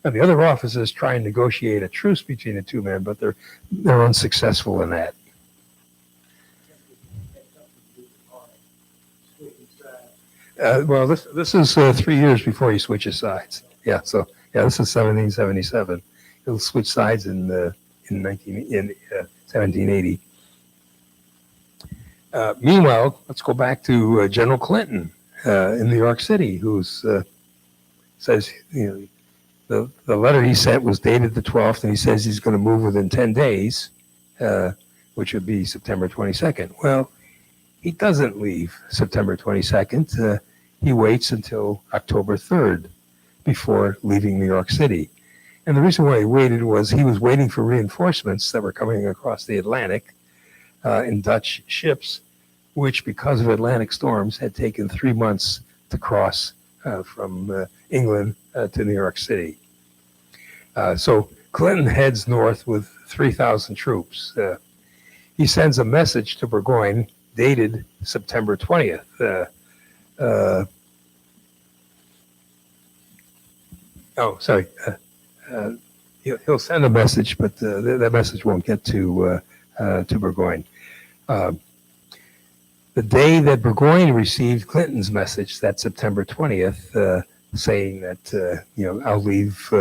B: And the other officers try and negotiate a truce between the two men, but they're unsuccessful in that. Well, this is 3 years before he switches sides. Yeah, so this is 1777. He'll switch sides in 1780. Meanwhile, let's go back to General Clinton in New York City, who says, the letter he sent was dated the 12th, and he says he's going to move within 10 days, which would be September 22nd. Well, he doesn't leave September 22nd. He waits until October 3rd before leaving New York City. And the reason why he waited was he was waiting for reinforcements that were coming across the Atlantic in Dutch ships, which, because of Atlantic storms, had taken 3 months to cross from England to New York City. So Clinton heads north with 3,000 troops. He sends a message to Burgoyne dated September 20th. He'll send a message, but that message won't get to Burgoyne. The day that Burgoyne received Clinton's message, that September 20th, saying that I'll leave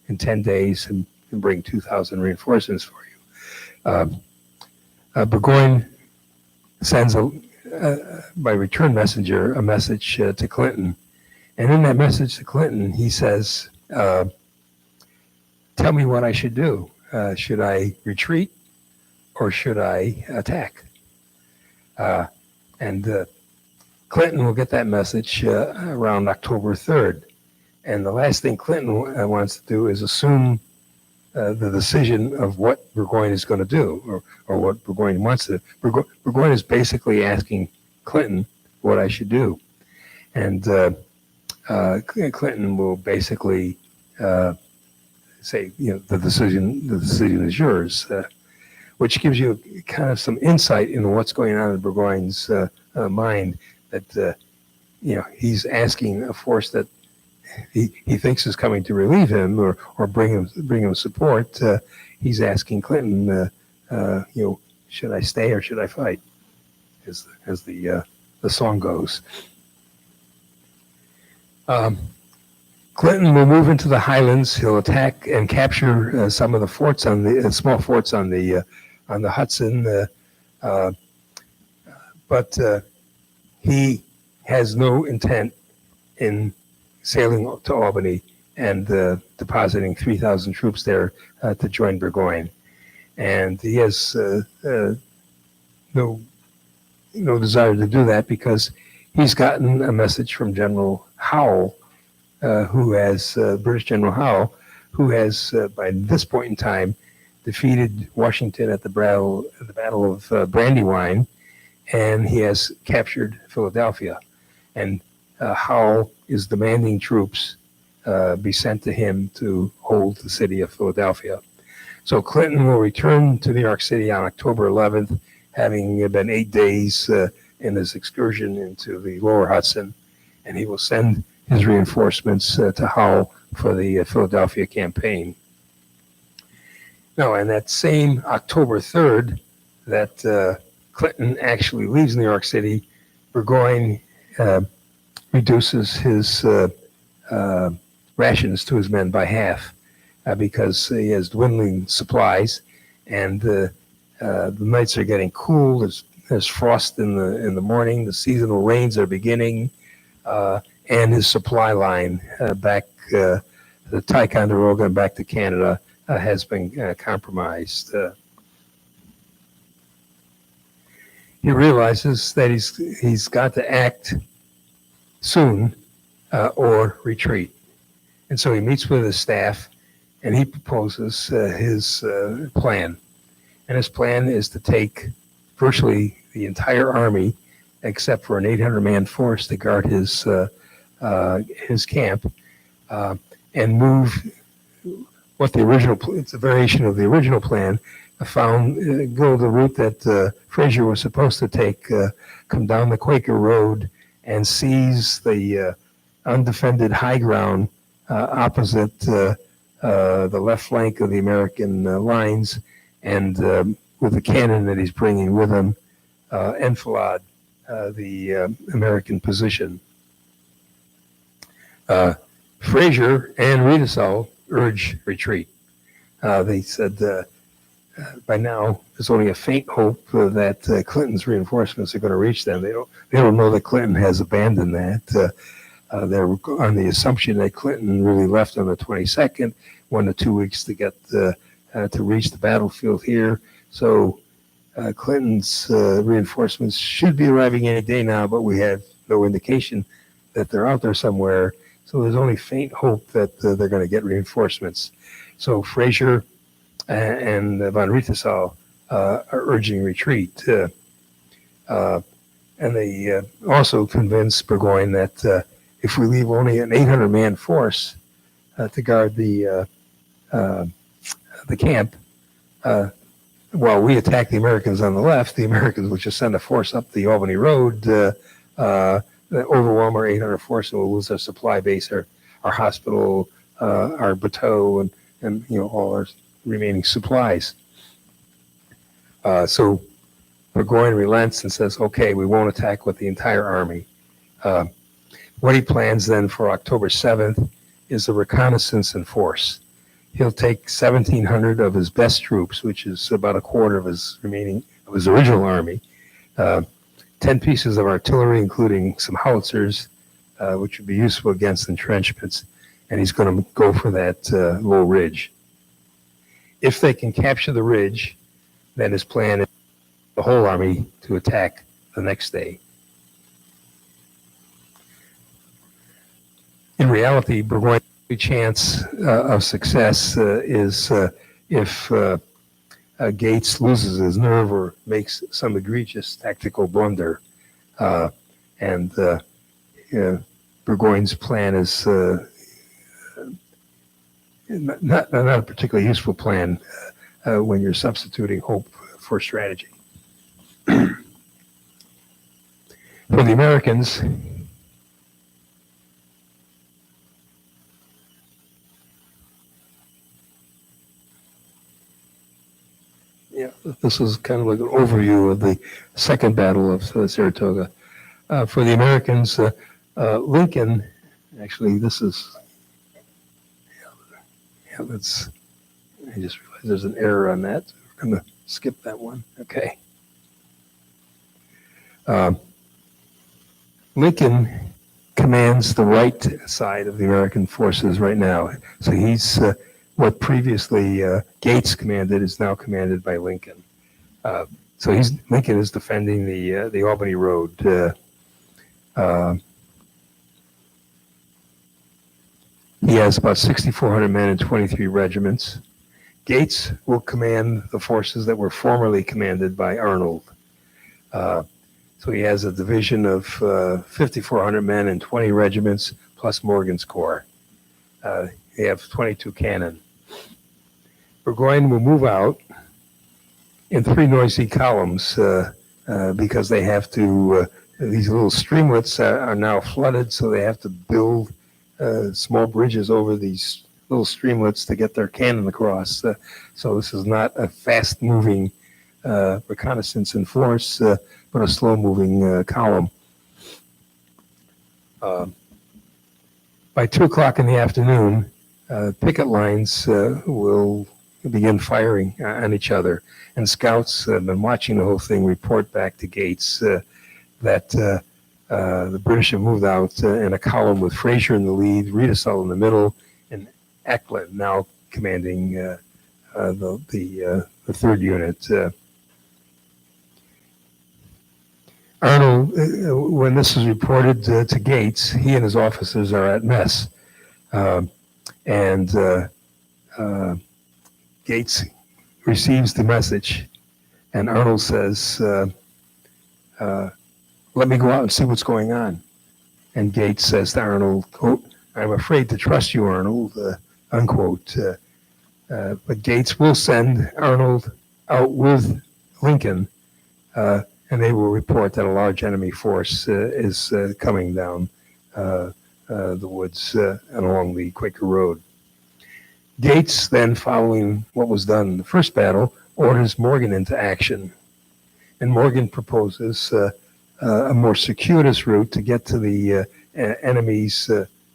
B: in 10 days and bring 2,000 reinforcements for you, Burgoyne sends by return messenger a message to Clinton, and in that message to Clinton he says, "Tell me what I should do. Should I retreat or should I attack?" And Clinton will get that message around October 3rd. And the last thing Clinton wants to do is assume the decision of what Burgoyne is going to do, or what Burgoyne wants to. Burgoyne is basically asking Clinton what I should do. And Clinton will basically say, the decision is yours. Which gives you kind of some insight into what's going on in Burgoyne's mind, that he's asking a force that he thinks is coming to relieve him or bring him support. He's asking Clinton, should I stay or should I fight? As the song goes. Clinton will move into the Highlands. He'll attack and capture some of the forts on the small forts on the Hudson, but he has no intent in sailing to Albany and depositing 3,000 troops there to join Burgoyne. And he has no desire to do that because he's gotten a message from General Howe, British General Howe, who has by this point in time defeated Washington at the Battle of Brandywine, and he has captured Philadelphia. And Howe is demanding troops be sent to him to hold the city of Philadelphia. So Clinton will return to New York City on October 11th, having been 8 days in his excursion into the lower Hudson, and he will send his reinforcements to Howe for the Philadelphia campaign. Now, on that same October 3rd, that Clinton actually leaves New York City, Burgoyne reduces his rations to his men by half because he has dwindling supplies, and the nights are getting cool. There's frost in the morning. The seasonal rains are beginning, and his supply line back the Ticonderoga and back to Canada has been compromised. He realizes that he's got to act soon or retreat. And so he meets with his staff and he proposes his plan. And his plan is to take virtually the entire army, except for an 800-man force to guard his camp, and move what it's a variation of the original plan, go the route that Fraser was supposed to take, come down the Quaker Road and seize the undefended high ground opposite the left flank of the American lines, and with the cannon that he's bringing with him, enfilade the American position. Fraser and Riedesel urge retreat. They said by now there's only a faint hope that Clinton's reinforcements are going to reach them. They don't know that Clinton has abandoned that. They're on the assumption that Clinton really left on the 22nd, 1 to 2 weeks to get to reach the battlefield here. So Clinton's reinforcements should be arriving any day now, but we have no indication that they're out there somewhere. So there's only faint hope that they're going to get reinforcements. So Fraser and von Riedesel are urging retreat. And they also convince Burgoyne that if we leave only an 800-man force to guard the camp, while we attack the Americans on the left, the Americans will just send a force up the Albany Road, overwhelm our 800 force, and we'll lose our supply base, our hospital, our bateau, and all our remaining supplies. So Burgoyne relents and says, okay, we won't attack with the entire army. What he plans then for October 7th is a reconnaissance in force. He'll take 1,700 of his best troops, which is about a quarter of his original army, 10 pieces of artillery, including some howitzers, which would be useful against entrenchments, and he's going to go for that low ridge. If they can capture the ridge, then his plan is the whole army to attack the next day. In reality, Burgoyne's chance of success is if Gates loses his nerve or makes some egregious tactical blunder. And Burgoyne's plan is not a particularly useful plan when you're substituting hope for strategy. For the Americans, this is kind of like an overview of the Second Battle of Saratoga. For the Americans, Lincoln, actually this is Yeah, I just realized there's an error on that. We're going to skip that one. Okay. Lincoln commands the right side of the American forces right now. So he's what previously Gates commanded is now commanded by Lincoln. So Lincoln is defending the Albany Road. He has about 6,400 men and 23 regiments. Gates will command the forces that were formerly commanded by Arnold. So he has a division of 5,400 men and 20 regiments, plus Morgan's Corps. They have 22 cannon. Burgoyne will move out in 3 noisy columns because they have to, these little streamlets are now flooded, so they have to build small bridges over these little streamlets to get their cannon across. So this is not a fast-moving reconnaissance in force, but a slow-moving column. By 2 o'clock in the afternoon, picket lines will begin firing on each other, and scouts have been watching the whole thing report back to Gates that the British have moved out in a column with Fraser in the lead, Riedesel in the middle, and Eklund now commanding the 3rd unit. Arnold, when this is reported to Gates, he and his officers are at mess. And Gates receives the message, and Arnold says, let me go out and see what's going on. And Gates says to Arnold, quote, I'm afraid to trust you, Arnold, unquote. But Gates will send Arnold out with Lincoln, and they will report that a large enemy force is coming down the woods and along the Quaker Road. Gates, then following what was done in the first battle, orders Morgan into action. And Morgan proposes a more circuitous route to get to the enemy's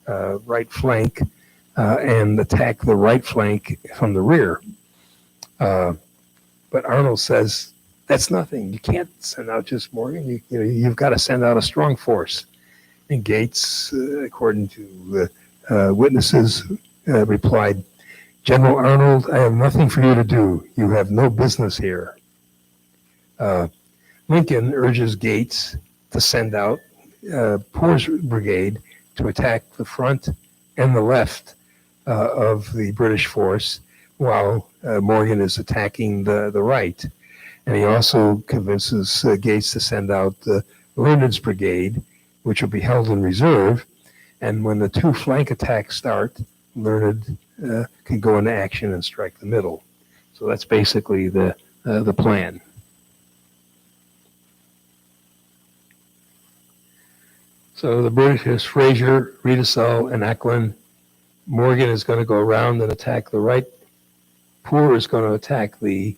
B: right flank and attack the right flank from the rear. But Arnold says, that's nothing. You can't send out just Morgan. You've got to send out a strong force. And Gates, according to witnesses, replied, General Arnold, I have nothing for you to do. You have no business here. Lincoln urges Gates to send out Poor's brigade to attack the front and the left of the British force while Morgan is attacking the right. And he also convinces Gates to send out Leonard's brigade, which will be held in reserve. And when the 2 flank attacks start, Leonard can go into action and strike the middle. So that's basically the plan. So the British is Fraser, Riedesel, and Eklund. Morgan is going to go around and attack the right. Poor is going to attack the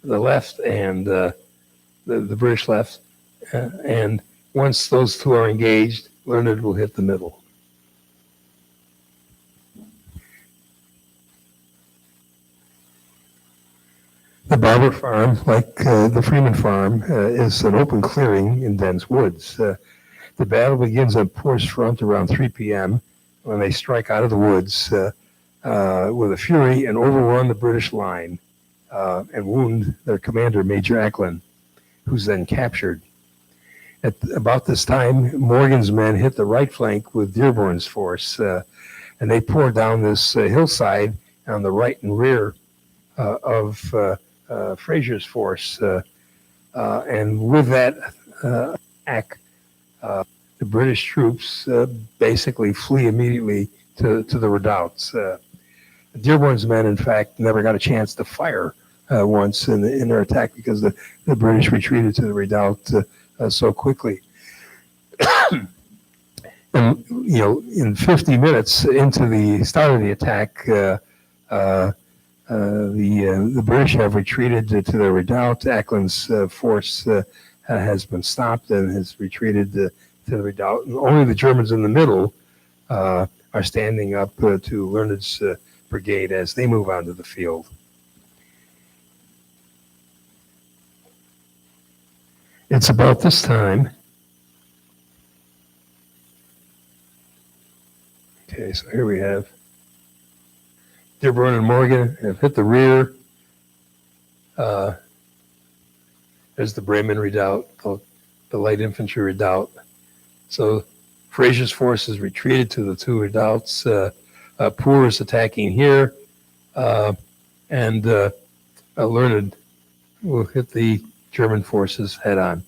B: left and the British left. And once those 2 are engaged, Leonard will hit the middle. The Barber Farm, like the Freeman Farm, is an open clearing in dense woods. The battle begins on Poor's front around 3 p.m. when they strike out of the woods with a fury and overrun the British line and wound their commander, Major Eklund, who's then captured. At about this time, Morgan's men hit the right flank with Dearborn's force, and they pour down this hillside on the right and rear of Fraser's force. And with that attack, the British troops basically flee immediately to the redoubts. Dearborn's men, in fact, never got a chance to fire once in their attack because the British retreated to the redoubt so quickly. And, in 50 minutes into the start of the attack, the British have retreated to their redoubt. Eklund's force has been stopped and has retreated to the redoubt. And only the Germans in the middle are are standing up to Learned's brigade as they move onto the field. It's about this time. Okay, so here we have Dearborn and Morgan have hit the rear. There's the Bremen Redoubt, the light infantry redoubt. So Frazier's forces retreated to the two redoubts. Poor is attacking here, and Learned will hit the German forces head on.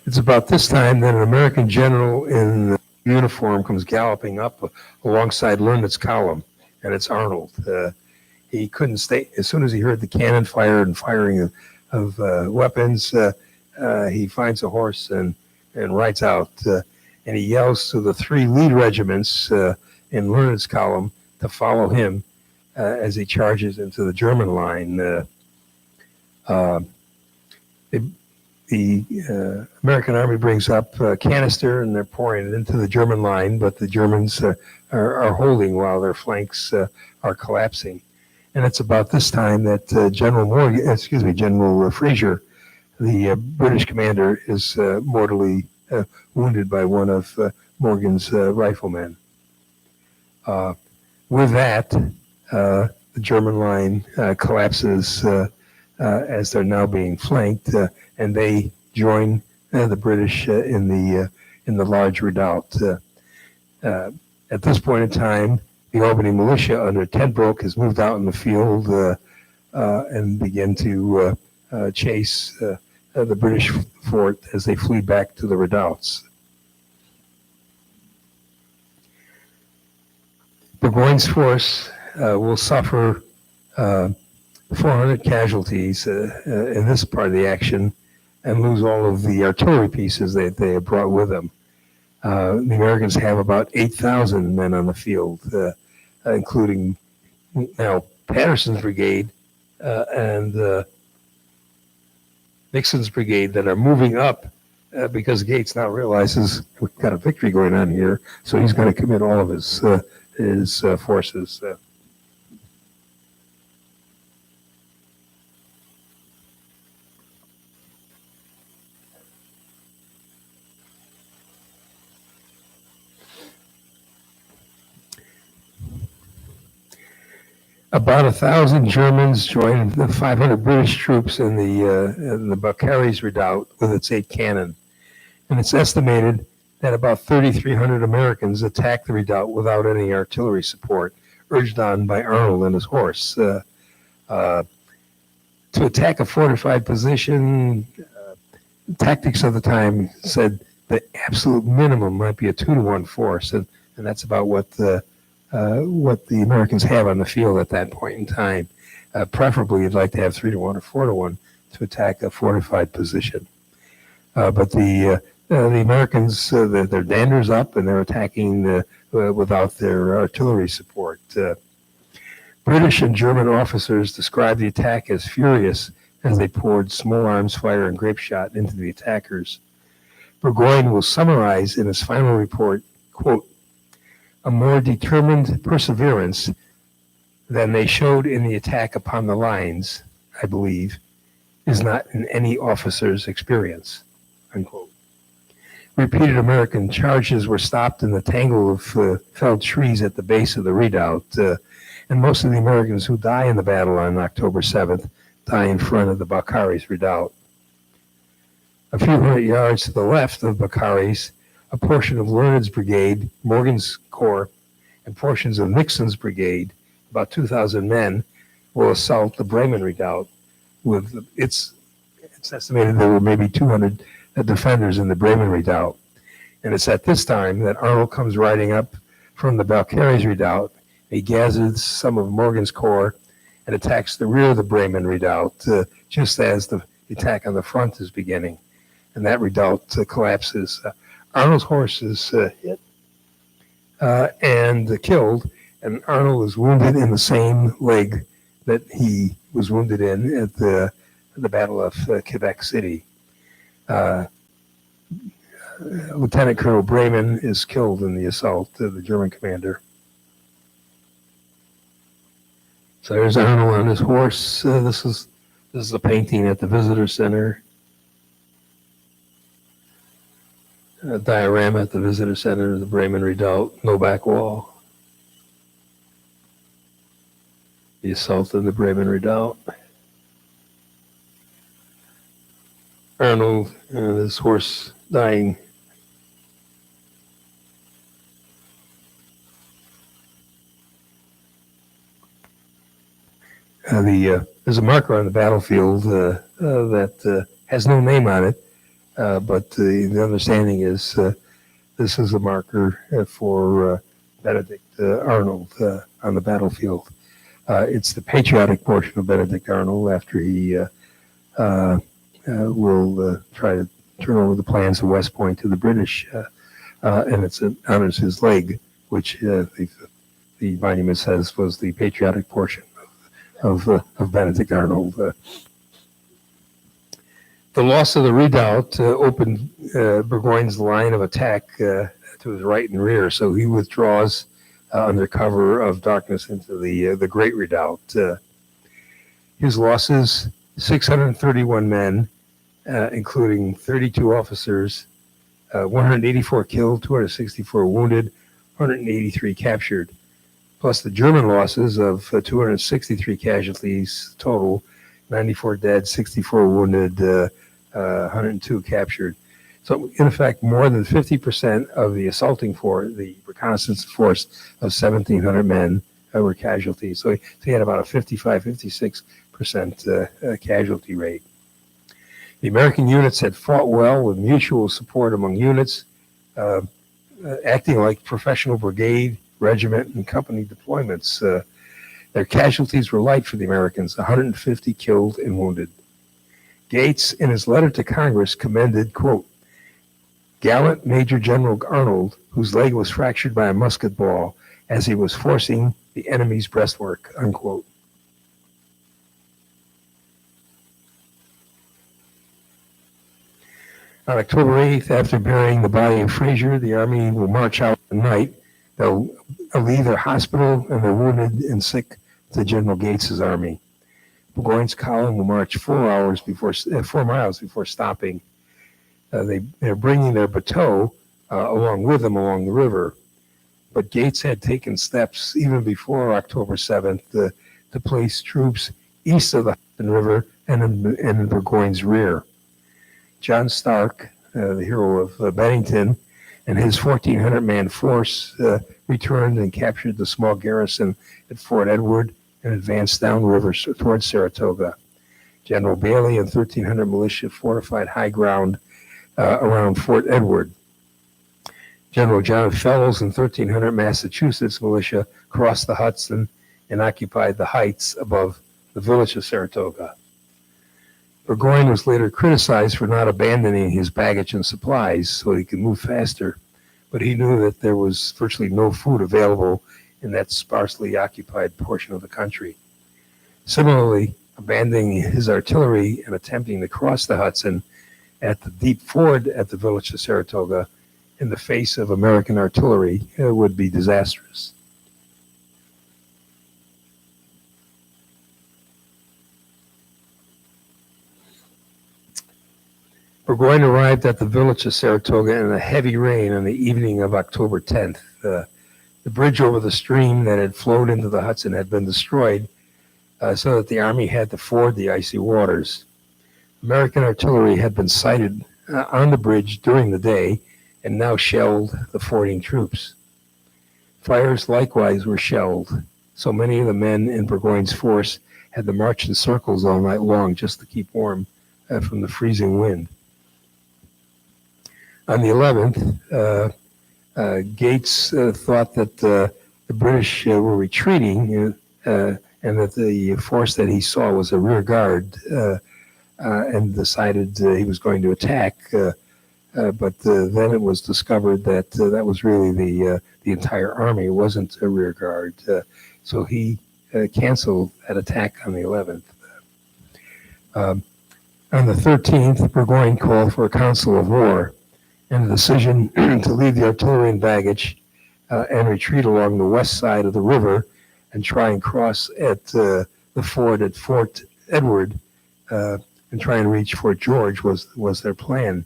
B: It's about this time that an American general in uniform comes galloping up alongside Learned's column, and it's Arnold. He couldn't stay. As soon as he heard the cannon fire and firing of weapons, he finds a horse and rides out. And he yells to the three lead regiments in Learned's column to follow him as he charges into the German line. The American army brings up a canister and they're pouring it into the German line, but the Germans are holding while their flanks are collapsing. And it's about this time that General Fraser, the British commander, is mortally wounded by one of Morgan's riflemen. With that, the German line collapses as they're now being flanked, and they join the British in the large redoubt. At this point in time, the Albany militia under Tenbrook has moved out in the field and begin to chase the British fort as they flee back to the redoubts. Burgoyne's force will suffer 400 casualties in this part of the action and lose all of the artillery pieces that they had brought with them. The Americans have about 8,000 men on the field, including now Patterson's brigade and Nixon's brigade that are moving up because Gates now realizes we've got a victory going on here, so he's going to commit all of his forces. About 1,000 Germans joined the 500 British troops in the Balcarres Redoubt with its 8 cannon. And it's estimated that about 3,300 Americans attacked the redoubt without any artillery support, urged on by Arnold and his horse. To attack a fortified position, tactics of the time said the absolute minimum might be a 2-to-1 force, and that's about what the Americans have on the field at that point in time. Preferably, you'd like to have 3-to-1 or 4-to-1 to attack a fortified position. But the Americans, their dander's up, and they're attacking without their artillery support. British and German officers described the attack as furious as they poured small arms fire and grape shot into the attackers. Burgoyne will summarize in his final report, quote, "A more determined perseverance than they showed in the attack upon the lines, I believe, is not in any officer's experience," unquote. Repeated American charges were stopped in the tangle of felled trees at the base of the redoubt, and most of the Americans who die in the battle on October 7th die in front of the Balcarres Redoubt. A few hundred yards to the left of Balcarres, a portion of Learned's brigade, Morgan's corps, and portions of Nixon's brigade, about 2,000 men, will assault the Bremen Redoubt. With it's estimated there were maybe 200 defenders in the Bremen Redoubt. And it's at this time that Arnold comes riding up from the Balcarres Redoubt. He gathers some of Morgan's corps and attacks the rear of the Bremen Redoubt just as the attack on the front is beginning. And that redoubt collapses. Arnold's horse is hit and killed, and Arnold is wounded in the same leg that he was wounded in at the Battle of Quebec City. Lieutenant Colonel Bremen is killed in the assault, the German commander. So there's Arnold on his horse. This is a painting at the visitor center. A diorama at the visitor center, the Bremen Redoubt, no back wall. The assault in the Bremen Redoubt. Arnold and his horse dying. There's a marker on the battlefield that has no name on it, but the understanding is this is a marker for Benedict Arnold on the battlefield. It's the patriotic portion of Benedict Arnold after he will try to turn over the plans of West Point to the British, and it honors his leg, which the monument says was the patriotic portion of Benedict Arnold. The loss of the redoubt opened Burgoyne's line of attack to his right and rear, so he withdraws under cover of darkness into the Great Redoubt. His losses: 631 men, including 32 officers, 184 killed, 264 wounded, 183 captured, plus the German losses of 263 casualties total, 94 dead, 64 wounded, 102 captured. So, in effect, more than 50% of the assaulting force, the reconnaissance force of 1,700 men, were casualties. So he had about a 56% casualty rate. The American units had fought well with mutual support among units, acting like professional brigade, regiment, and company deployments. Their casualties were light for the Americans, 150 killed and wounded. Gates, in his letter to Congress, commended, quote, gallant Major General Arnold, whose leg was fractured by a musket ball as he was forcing the enemy's breastwork, unquote. On October 8th, after burying the body of Frazier, the Army will march out at night. They'll leave their hospital and their wounded and sick to General Gates's army. Burgoyne's column will march 4 miles before stopping. They're bringing their bateau along with them along the river. But Gates had taken steps even before October 7th to place troops east of the Hudson River and in Burgoyne's rear. John Stark, the hero of Bennington, and his 1,400-man force returned and captured the small garrison at Fort Edward and advanced downriver towards Saratoga. General Bailey and 1,300 militia fortified high ground around Fort Edward. General John Fellows and 1,300 Massachusetts militia crossed the Hudson and occupied the heights above the village of Saratoga. Burgoyne was later criticized for not abandoning his baggage and supplies so he could move faster, but he knew that there was virtually no food available in that sparsely occupied portion of the country. Similarly, abandoning his artillery and attempting to cross the Hudson at the deep ford at the village of Saratoga in the face of American artillery would be disastrous. Burgoyne arrived at the village of Saratoga in a heavy rain on the evening of October 10th. The bridge over the stream that had flowed into the Hudson had been destroyed so that the Army had to ford the icy waters. American artillery had been sighted on the bridge during the day and now shelled the fording troops. Fires likewise were shelled, so many of the men in Burgoyne's force had to march in circles all night long just to keep warm from the freezing wind. On the 11th, Gates thought that the British were retreating and that the force that he saw was a rear guard and decided he was going to attack. But then it was discovered that that was really the entire army. It wasn't a rear guard. So he canceled that attack on the 11th. On the 13th, Burgoyne called for a council of war and the decision to leave the artillery and baggage and retreat along the west side of the river and try and cross at the ford at Fort Edward and try and reach Fort George was their plan.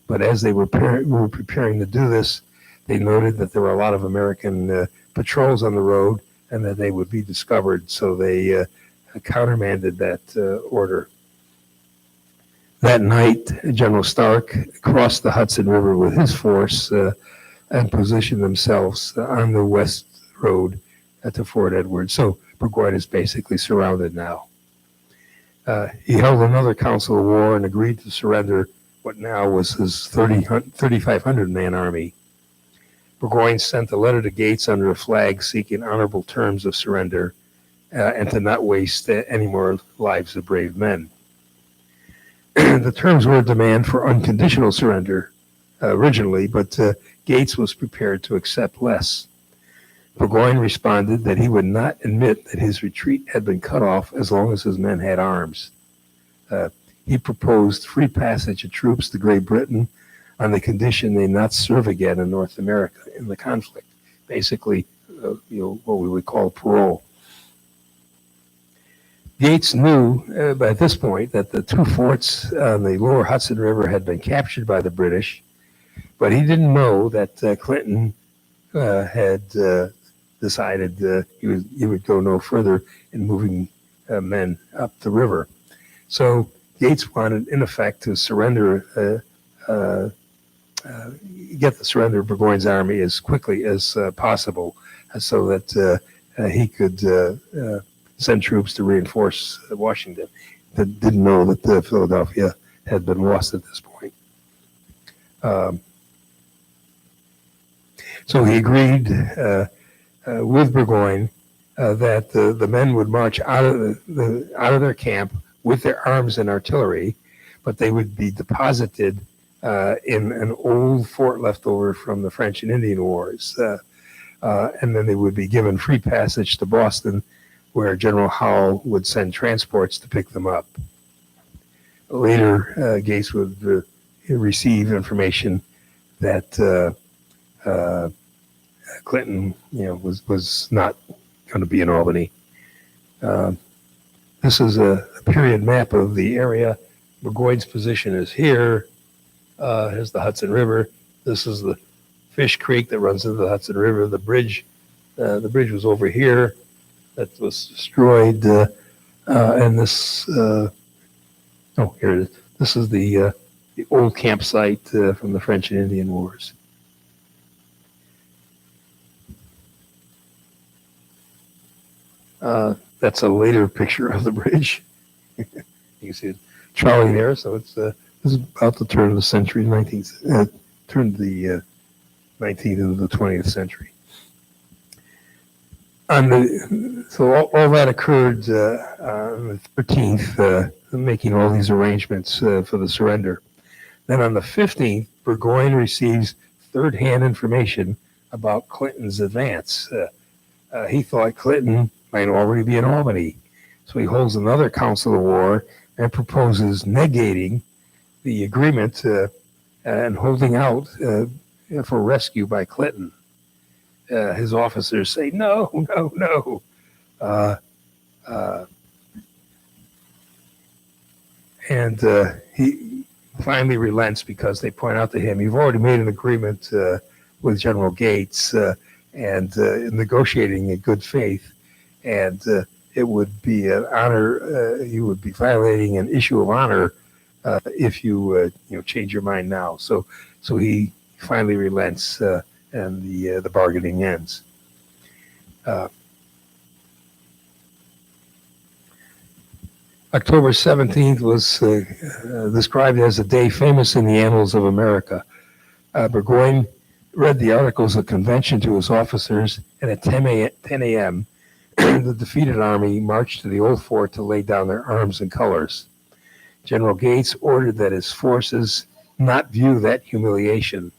B: But as they were preparing to do this, they noted that there were a lot of American patrols on the road and that they would be discovered. So they countermanded that order. That night, General Stark crossed the Hudson River with his force and positioned themselves on the west road to Fort Edward. So Burgoyne is basically surrounded now. He held another council of war and agreed to surrender what now was his 3,500-man army. Burgoyne sent a letter to Gates under a flag seeking honorable terms of surrender and to not waste any more lives of brave men. The terms were a demand for unconditional surrender originally, but Gates was prepared to accept less. Burgoyne responded that he would not admit that his retreat had been cut off as long as his men had arms. He proposed free passage of troops to Great Britain on the condition they not serve again in North America in the conflict. Basically, what we would call parole. Gates knew by this point that the two forts on the lower Hudson River had been captured by the British, but he didn't know that Clinton had decided he would go no further in moving men up the river. So Gates wanted, in effect, to surrender, get the surrender of Burgoyne's army as quickly as possible, so that he could send troops to reinforce Washington. That didn't know that Philadelphia had been lost at this point. So he agreed with Burgoyne that the men would march out of their camp with their arms and artillery, but they would be deposited in an old fort left over from the French and Indian Wars, and then they would be given free passage to Boston, where General Howe would send transports to pick them up. Later, Gates would receive information that Clinton, was not going to be in Albany. This is a period map of the area. Burgoyne's position is here. Here's the Hudson River. This is the Fish Creek that runs into the Hudson River. The bridge was over here. That was destroyed. And this, here it is. This is the old campsite from the French and Indian Wars. That's a later picture of the bridge. You can see a trolley there. So it's about the turn of the century, turn of the 19th into the 20th century. So all that occurred on the 13th, making all these arrangements for the surrender. Then on the 15th, Burgoyne receives third-hand information about Clinton's advance. He thought Clinton might already be in Albany. So he holds another council of war and proposes negating the agreement and holding out for rescue by Clinton. His officers say, no. And he finally relents because they point out to him, you've already made an agreement with General Gates and negotiating in good faith. And it would be an honor, you would be violating an issue of honor if you change your mind now. So he finally relents and the bargaining ends. October 17th was described as a day famous in the annals of America. Burgoyne read the Articles of Convention to his officers, and at 10 a.m., the defeated army marched to the old fort to lay down their arms and colors. General Gates ordered that his forces not view that humiliation.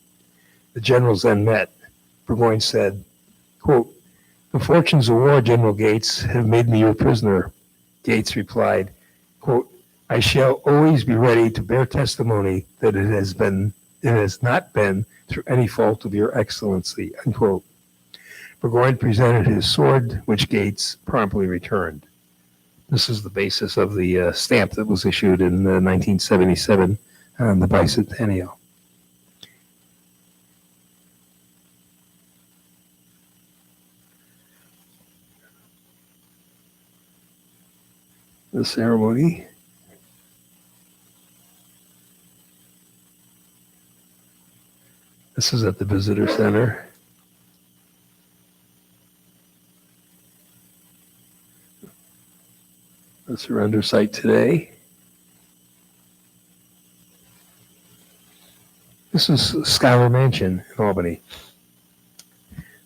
B: The generals then met. Burgoyne said, quote, "The fortunes of war, General Gates, have made me your prisoner." Gates replied, quote, "I shall always be ready to bear testimony that it has not been through any fault of your excellency," unquote. Burgoyne presented his sword, which Gates promptly returned. This is the basis of the stamp that was issued in 1977 on the bicentennial. The ceremony. This is at the Visitor Center. The surrender site today. This is Schuyler Mansion in Albany.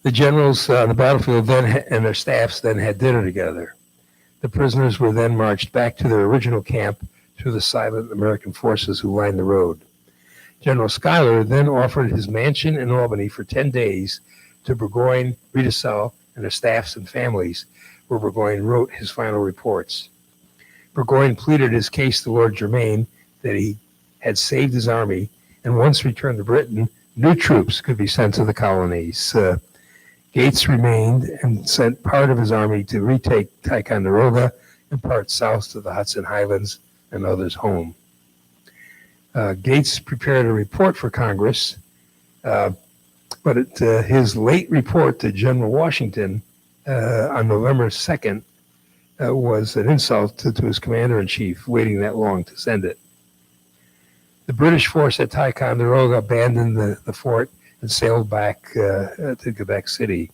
B: The generals on the battlefield then and their staffs then had dinner together. The prisoners were then marched back to their original camp through the silent American forces who lined the road. General Schuyler then offered his mansion in Albany for 10 days to Burgoyne, Riedesel, and their staffs and families, where Burgoyne wrote his final reports. Burgoyne pleaded his case to Lord Germain that he had saved his army, and once returned to Britain, new troops could be sent to the colonies. Gates remained and sent part of his army to retake Ticonderoga and part south to the Hudson Highlands and others home. Gates prepared a report for Congress, but his late report to General Washington on November 2nd was an insult to his commander-in-chief, waiting that long to send it. The British force at Ticonderoga abandoned the fort and sailed back to Quebec City.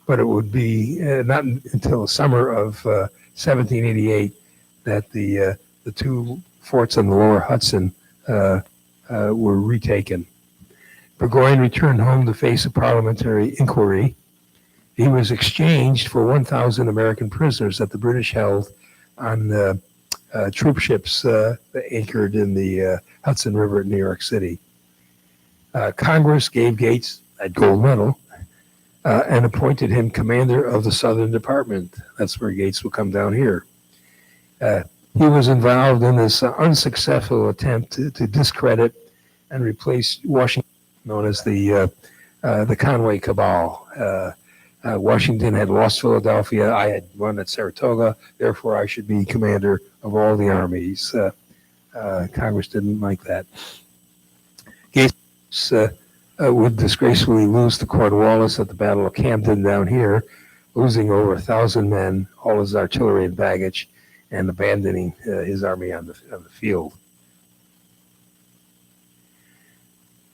B: But it would be not until the summer of 1788 that the two forts on the lower Hudson were retaken. Burgoyne returned home to face a parliamentary inquiry. He was exchanged for 1,000 American prisoners that the British held on troop ships that anchored in the Hudson River in New York City. Congress gave Gates a gold medal and appointed him commander of the Southern Department. That's where Gates will come down here. He was involved in this unsuccessful attempt to discredit and replace Washington, known as the Conway Cabal. Washington had lost Philadelphia. I had won at Saratoga. Therefore, I should be commander of all the armies. Congress didn't like that. Gates would disgracefully lose to Cornwallis at the Battle of Camden down here, losing over 1,000 men, all his artillery and baggage, and abandoning his army on the field.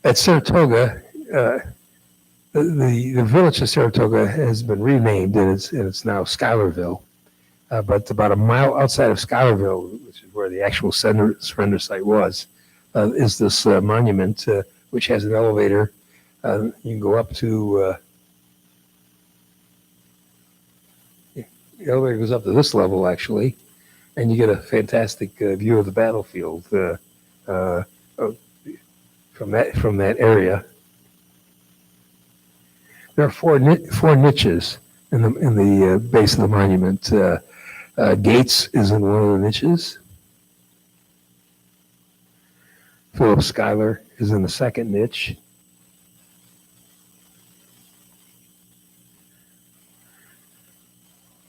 B: At Saratoga, the village of Saratoga has been renamed, and it's now Schuylerville. But about a mile outside of Schuylerville, which is where the actual surrender site was, is this monument, which has an elevator. You can go up to, the elevator goes up to this level, actually, and you get a fantastic view of the battlefield from that area. There are four niches in the base of the monument. Gates is in one of the niches. Philip Schuyler is in the second niche.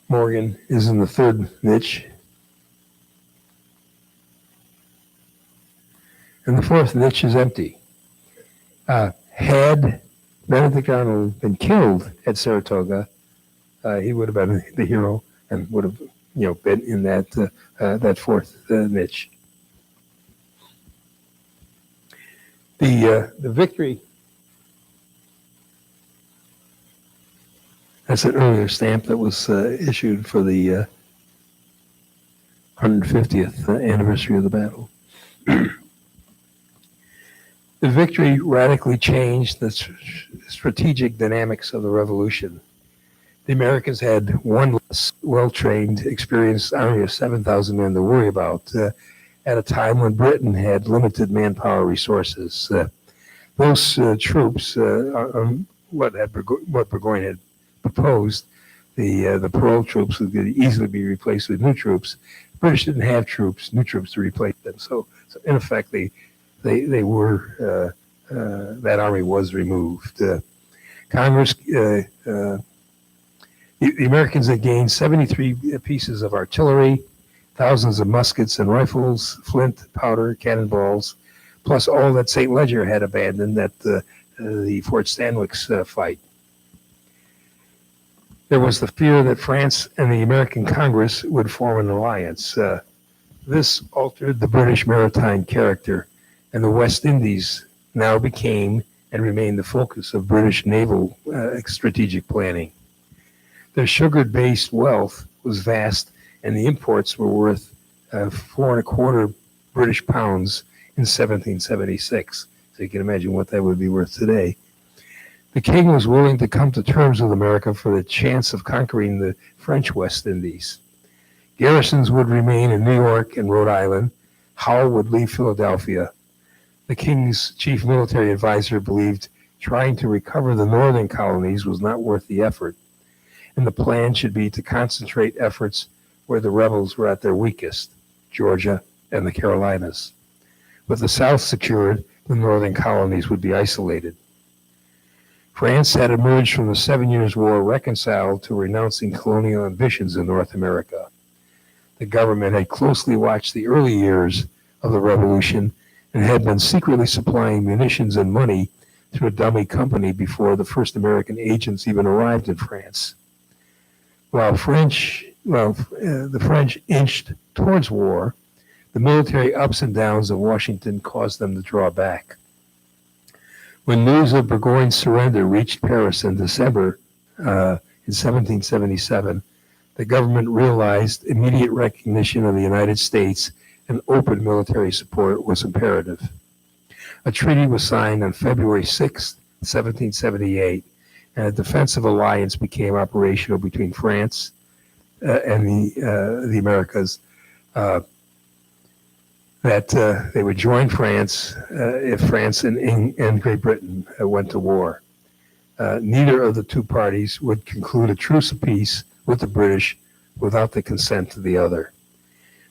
B: Morgan is in the third niche. And the fourth niche is empty. Had Benedict Arnold been killed at Saratoga, he would have been the hero and would have, been in that fourth niche. The victory. That's an earlier stamp that was issued for the 150th anniversary of the battle. The victory radically changed the strategic dynamics of the revolution. The Americans had one less well-trained, experienced army of 7,000 men to worry about at a time when Britain had limited manpower resources. Those troops, what Burgoyne had proposed, the parole troops would easily be replaced with new troops. The British didn't have new troops to replace them. So in effect, they were that army was removed. Congress, the Americans had gained 73 pieces of artillery, thousands of muskets and rifles, flint, powder, cannonballs, plus all that St. Leger had abandoned at the Fort Stanwix fight. There was the fear that France and the American Congress would form an alliance. This altered the British maritime character, and the West Indies now became and remained the focus of British naval strategic planning. Their sugar-based wealth was vast, and the imports were worth 4.25 British pounds in 1776. So you can imagine what that would be worth today. The king was willing to come to terms with America for the chance of conquering the French West Indies. Garrisons would remain in New York and Rhode Island. Howe would leave Philadelphia. The king's chief military advisor believed trying to recover the northern colonies was not worth the effort, and the plan should be to concentrate efforts where the rebels were at their weakest, Georgia and the Carolinas. With the South secured, the northern colonies would be isolated. France had emerged from the 7 Years' War reconciled to renouncing colonial ambitions in North America. The government had closely watched the early years of the Revolution and had been secretly supplying munitions and money through a dummy company before the first American agents even arrived in France. While the French inched towards war, the military ups and downs of Washington caused them to draw back. When news of Burgoyne's surrender reached Paris in December in 1777, the government realized immediate recognition of the United States and open military support was imperative. A treaty was signed on February 6, 1778, and a defensive alliance became operational between France and the Americas, that they would join France if France and Great Britain went to war. Neither of the two parties would conclude a truce of peace with the British without the consent of the other.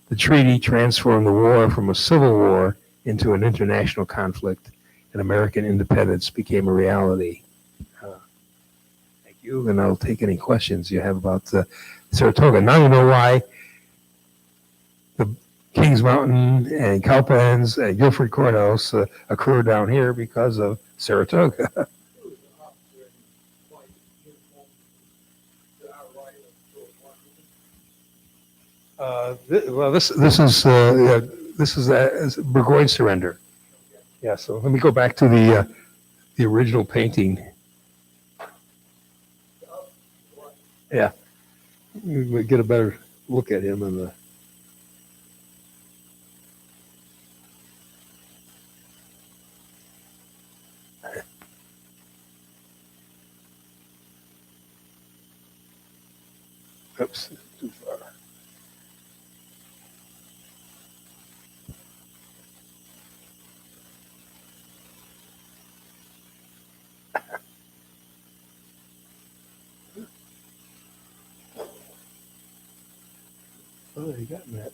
B: The treaty transformed the war from a civil war into an international conflict, and American independence became a reality. Thank you, and I'll take any questions you have about Saratoga. Now you know why the Kings Mountain and Cowpens and Guilford Courthouse occur down here because of Saratoga. This is Burgoyne's surrender. Yeah, so let me go back to the original painting. Yeah, we get a better look at him in the. Oops, too far. Oh, you got that.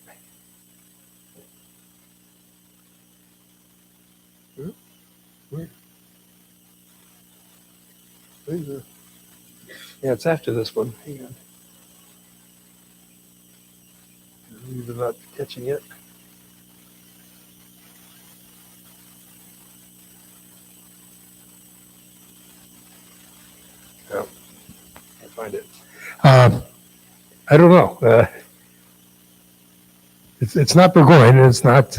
B: Where? Yeah, it's after this one. Hang on. You're not catching it. No, can't find it. I don't know. It's not Burgoyne. It's not.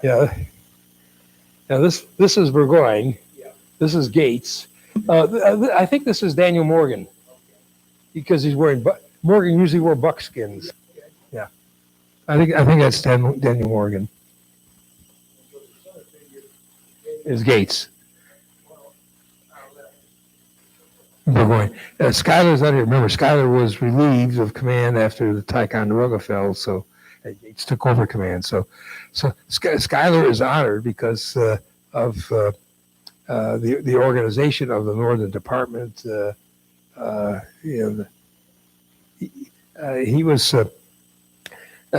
B: Yeah. Now this is Burgoyne. This is Gates. I think this is Daniel Morgan because he's wearing. Morgan usually wore buckskins. Yeah. I think that's Daniel Morgan. Is Gates. Burgoyne. Schuyler's out here. Remember, Schuyler was relieved of command after the Ticonderoga fell, so he took over command. So Schuyler is honored because of the organization of the Northern Department. He was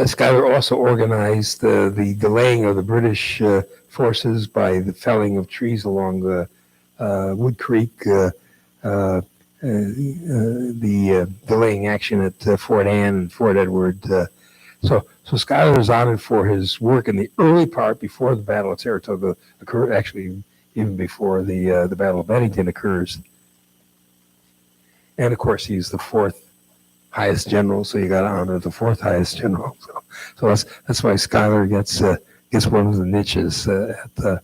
B: Schuyler also organized the delaying of the British forces by the felling of trees along the Wood Creek, the delaying action at Fort Ann and Fort Edward. So Schuyler is honored for his work in the early part before the Battle of Saratoga occurred, actually even before the Battle of Bennington occurs. And of course, he's the fourth highest general, so you got to honor the fourth highest general. So that's why Schuyler gets one of the niches at the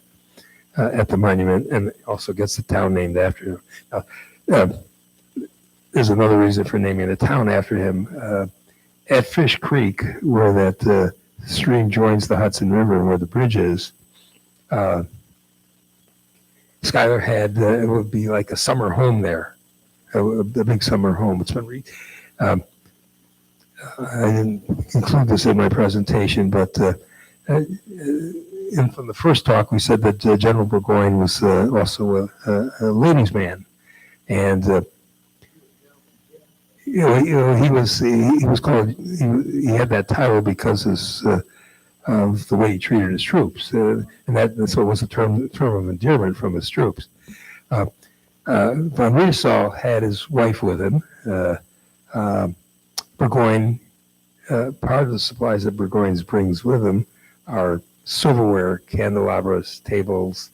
B: monument, and also gets the town named after him. Now, there's another reason for naming a town after him. At Fish Creek, where that stream joins the Hudson River and where the bridge is, Schuyler had it would be like a summer home there, a big summer home. It's been I didn't include this in my presentation, but from the first talk, we said that General Burgoyne was also a ladies' man, and he was called. He had that title because of the way he treated his troops, and that's what was a term of endearment from his troops. Von Riedesal had his wife with him. Burgoyne, part of the supplies that Burgoyne brings with him are silverware, candelabras, tables.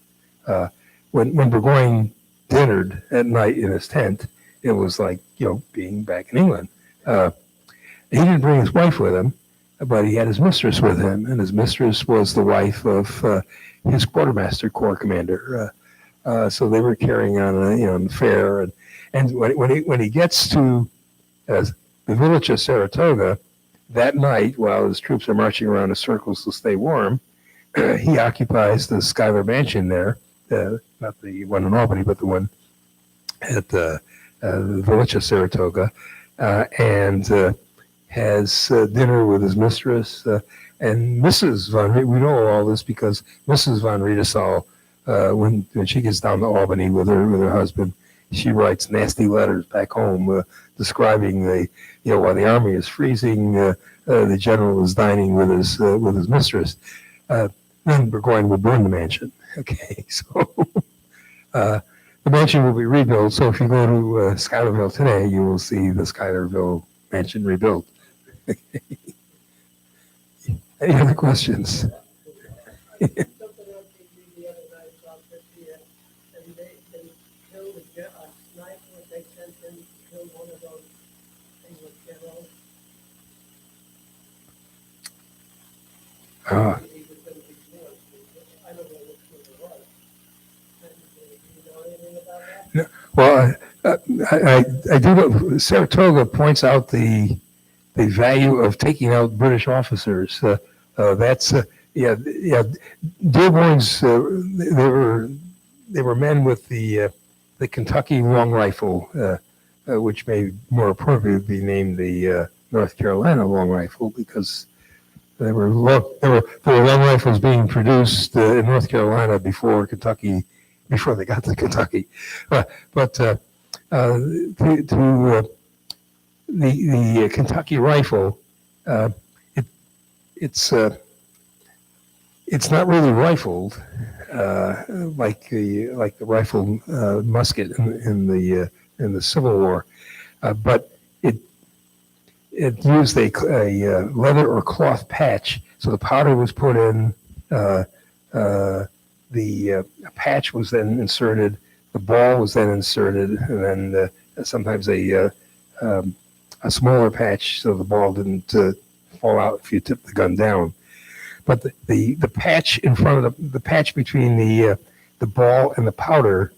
B: When Burgoyne dinnered at night in his tent, it was like, being back in England. He didn't bring his wife with him, but he had his mistress with him, and his mistress was the wife of his quartermaster, corps commander. So they were carrying on an affair, and when he gets to the village of Saratoga that night, while his troops are marching around in circles to stay warm, he occupies the Schuyler Mansion there, not the one in Albany, but the one at the village of Saratoga, and has dinner with his mistress and Mrs. Von. We know all this because Mrs. Von Riedesal, when she gets down to Albany with her husband, she writes nasty letters back home describing while the army is freezing, the general is dining with his mistress. Then Burgoyne will burn the mansion. Okay, so the mansion will be rebuilt. So if you go to Schuylerville today, you will see the Schuylerville mansion rebuilt. Any other questions?
C: Something else they did the other night about this here, and they killed a sniper, they sent him to kill one of those English generals. He was going to be killed. I don't know which one it was. Do you know anything about that?
B: No, well, I do know Saratoga points out the value of taking out British officers. That's Dearborn's. They were men with the Kentucky long rifle, which may more appropriately be named the North Carolina long rifle, because there were long rifles being produced in North Carolina before they got to Kentucky. The Kentucky rifle, it's not really rifled like the rifle musket in the Civil War, but it used a leather or cloth patch. So the powder was put in, the patch was then inserted, the ball was then inserted, and then sometimes a smaller patch so the ball didn't fall out if you tipped the gun down. But the patch in front of the patch between the ball and the powder,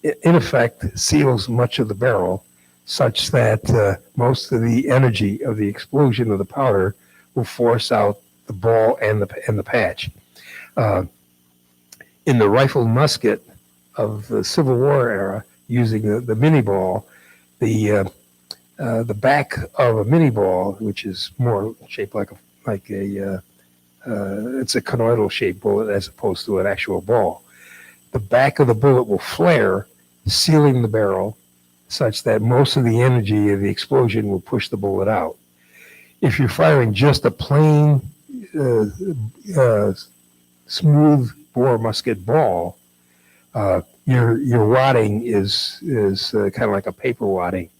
B: in effect, seals much of the barrel, such that most of the energy of the explosion of the powder will force out the ball and the patch. In the rifle musket of the Civil War era, using the mini ball. The back of a mini ball, which is more shaped like it's a conoidal shaped bullet as opposed to an actual ball. The back of the bullet will flare, sealing the barrel such that most of the energy of the explosion will push the bullet out. If you're firing just a plain smooth bore musket ball, your wadding is kind of like a paper wadding.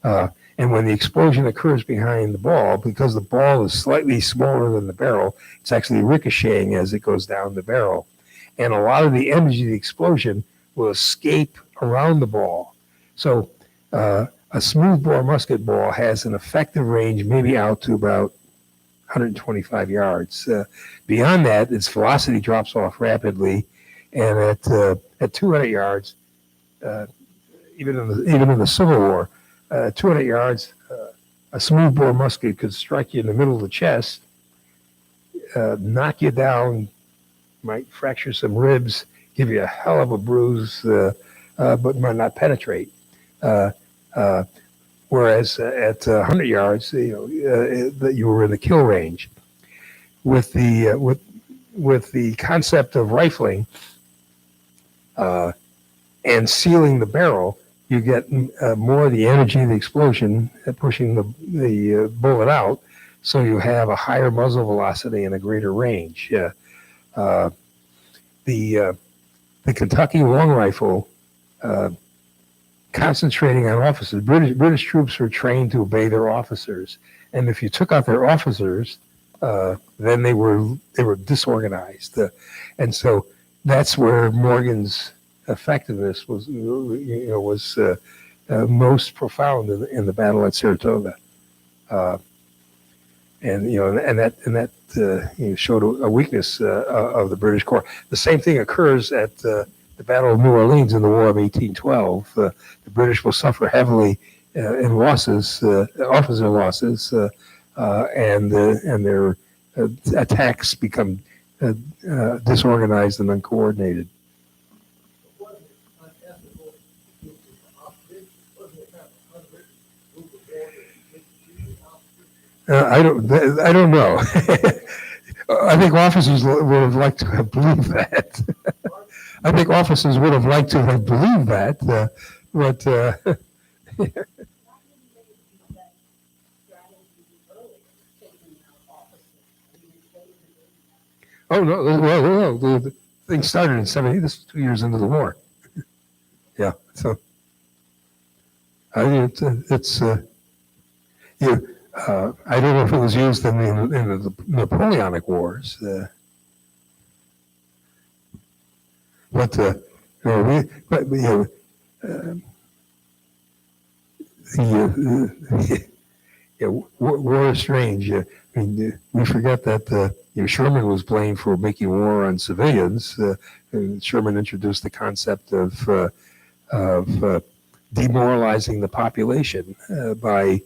B: And when the explosion occurs behind the ball, because the ball is slightly smaller than the barrel, it's actually ricocheting as it goes down the barrel. And a lot of the energy of the explosion will escape around the ball. So a smooth bore musket ball has an effective range maybe out to about 125 yards. Beyond that, its velocity drops off rapidly, and at 200 yards, even in the Civil War, 200 yards, a smooth bore musket could strike you in the middle of the chest, knock you down, might fracture some ribs, give you a hell of a bruise, but might not penetrate. Whereas at 100 yards, you were in the kill range. With the concept of rifling and sealing the barrel, you get more of the energy of the explosion pushing the bullet out, so you have a higher muzzle velocity and a greater range. The Kentucky long rifle, concentrating on officers, British troops were trained to obey their officers, and if you took out their officers, then they were disorganized, and so that's where Morgan's effectiveness was most profound in the battle at Saratoga, and that showed a weakness of the British Corps. The same thing occurs at the Battle of New Orleans in the War of 1812. The British will suffer heavily in losses, officer losses, and their attacks become disorganized and uncoordinated. I don't know. I think officers would have liked to have believed that. I think officers would have liked to have believed that, but oh no, the thing started in '70. This was 2 years into the war. Yeah, so I mean, it's I don't know if it was used in the Napoleonic Wars, war is strange. I mean, we forget that Sherman was blamed for making war on civilians. And Sherman introduced the concept of demoralizing the population by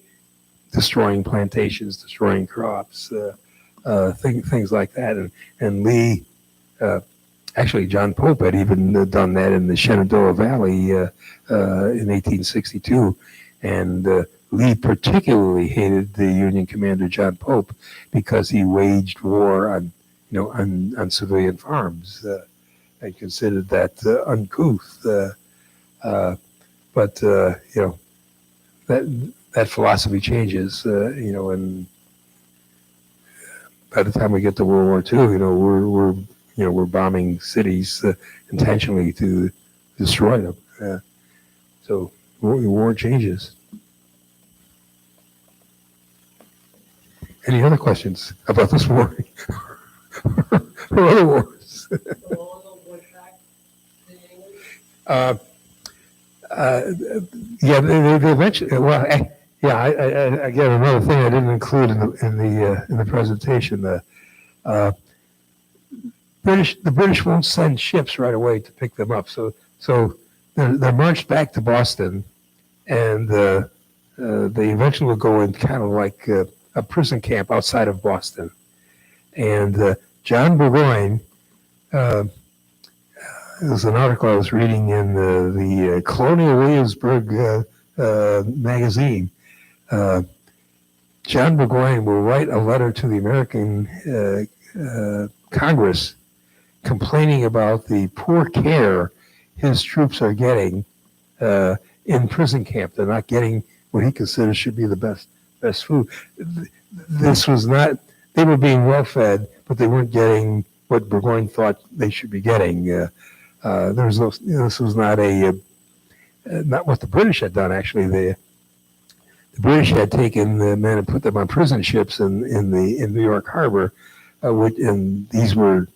B: destroying plantations, destroying crops, things like that. And Lee, actually John Pope had even done that in the Shenandoah Valley in 1862. And Lee particularly hated the Union commander John Pope because he waged war on civilian farms and considered that uncouth. But that philosophy changes, and by the time we get to World War II, we're bombing cities intentionally to destroy them. So war changes. Any other questions about this war or other wars? Yeah, they mentioned. Well, again, another thing I didn't include in the presentation. The British won't send ships right away to pick them up. So they're marched back to Boston, and they eventually will go in kind of like a prison camp outside of Boston. And John Burgoyne there's an article I was reading in the Colonial Williamsburg magazine. John Burgoyne will write a letter to the American Congress complaining about the poor care his troops are getting in prison camp. They're not getting what he considers should be the best food. This was not, they were being well fed, but they weren't getting what Burgoyne thought they should be getting. There was no, this was not not what the British had done, actually. The British had taken the men and put them on prison ships in New York Harbor, and these were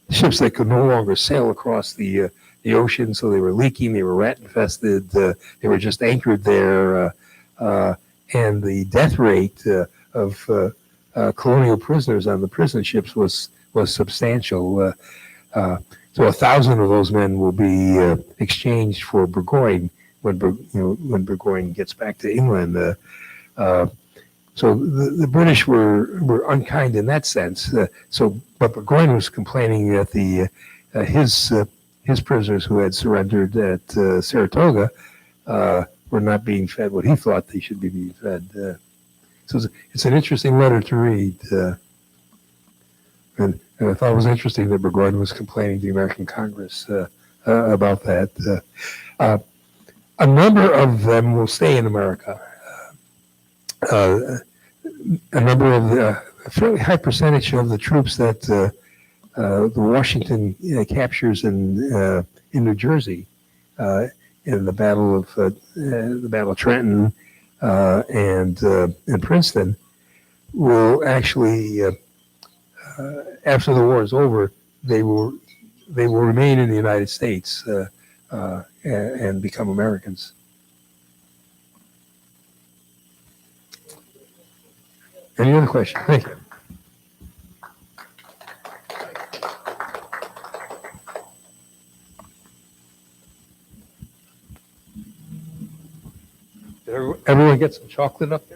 B: ships that could no longer sail across the ocean, so they were leaking, they were rat infested, they were just anchored there, and the death rate of colonial prisoners on the prison ships was substantial. So 1,000 of those men will be exchanged for Burgoyne when Burgoyne gets back to England. So the British were unkind in that sense. But Burgoyne was complaining that his prisoners who had surrendered at Saratoga were not being fed what he thought they should be being fed. So it's an interesting letter to read. And I thought it was interesting that Burgoyne was complaining to the American Congress about that. A number of them will stay in America. A number of a fairly high percentage of the troops that the Washington captures in New Jersey in the Battle of Trenton and Princeton will actually, after the war is over, they will remain in the United States and become Americans. Any other questions? Thank you. Did everyone get some chocolate up there?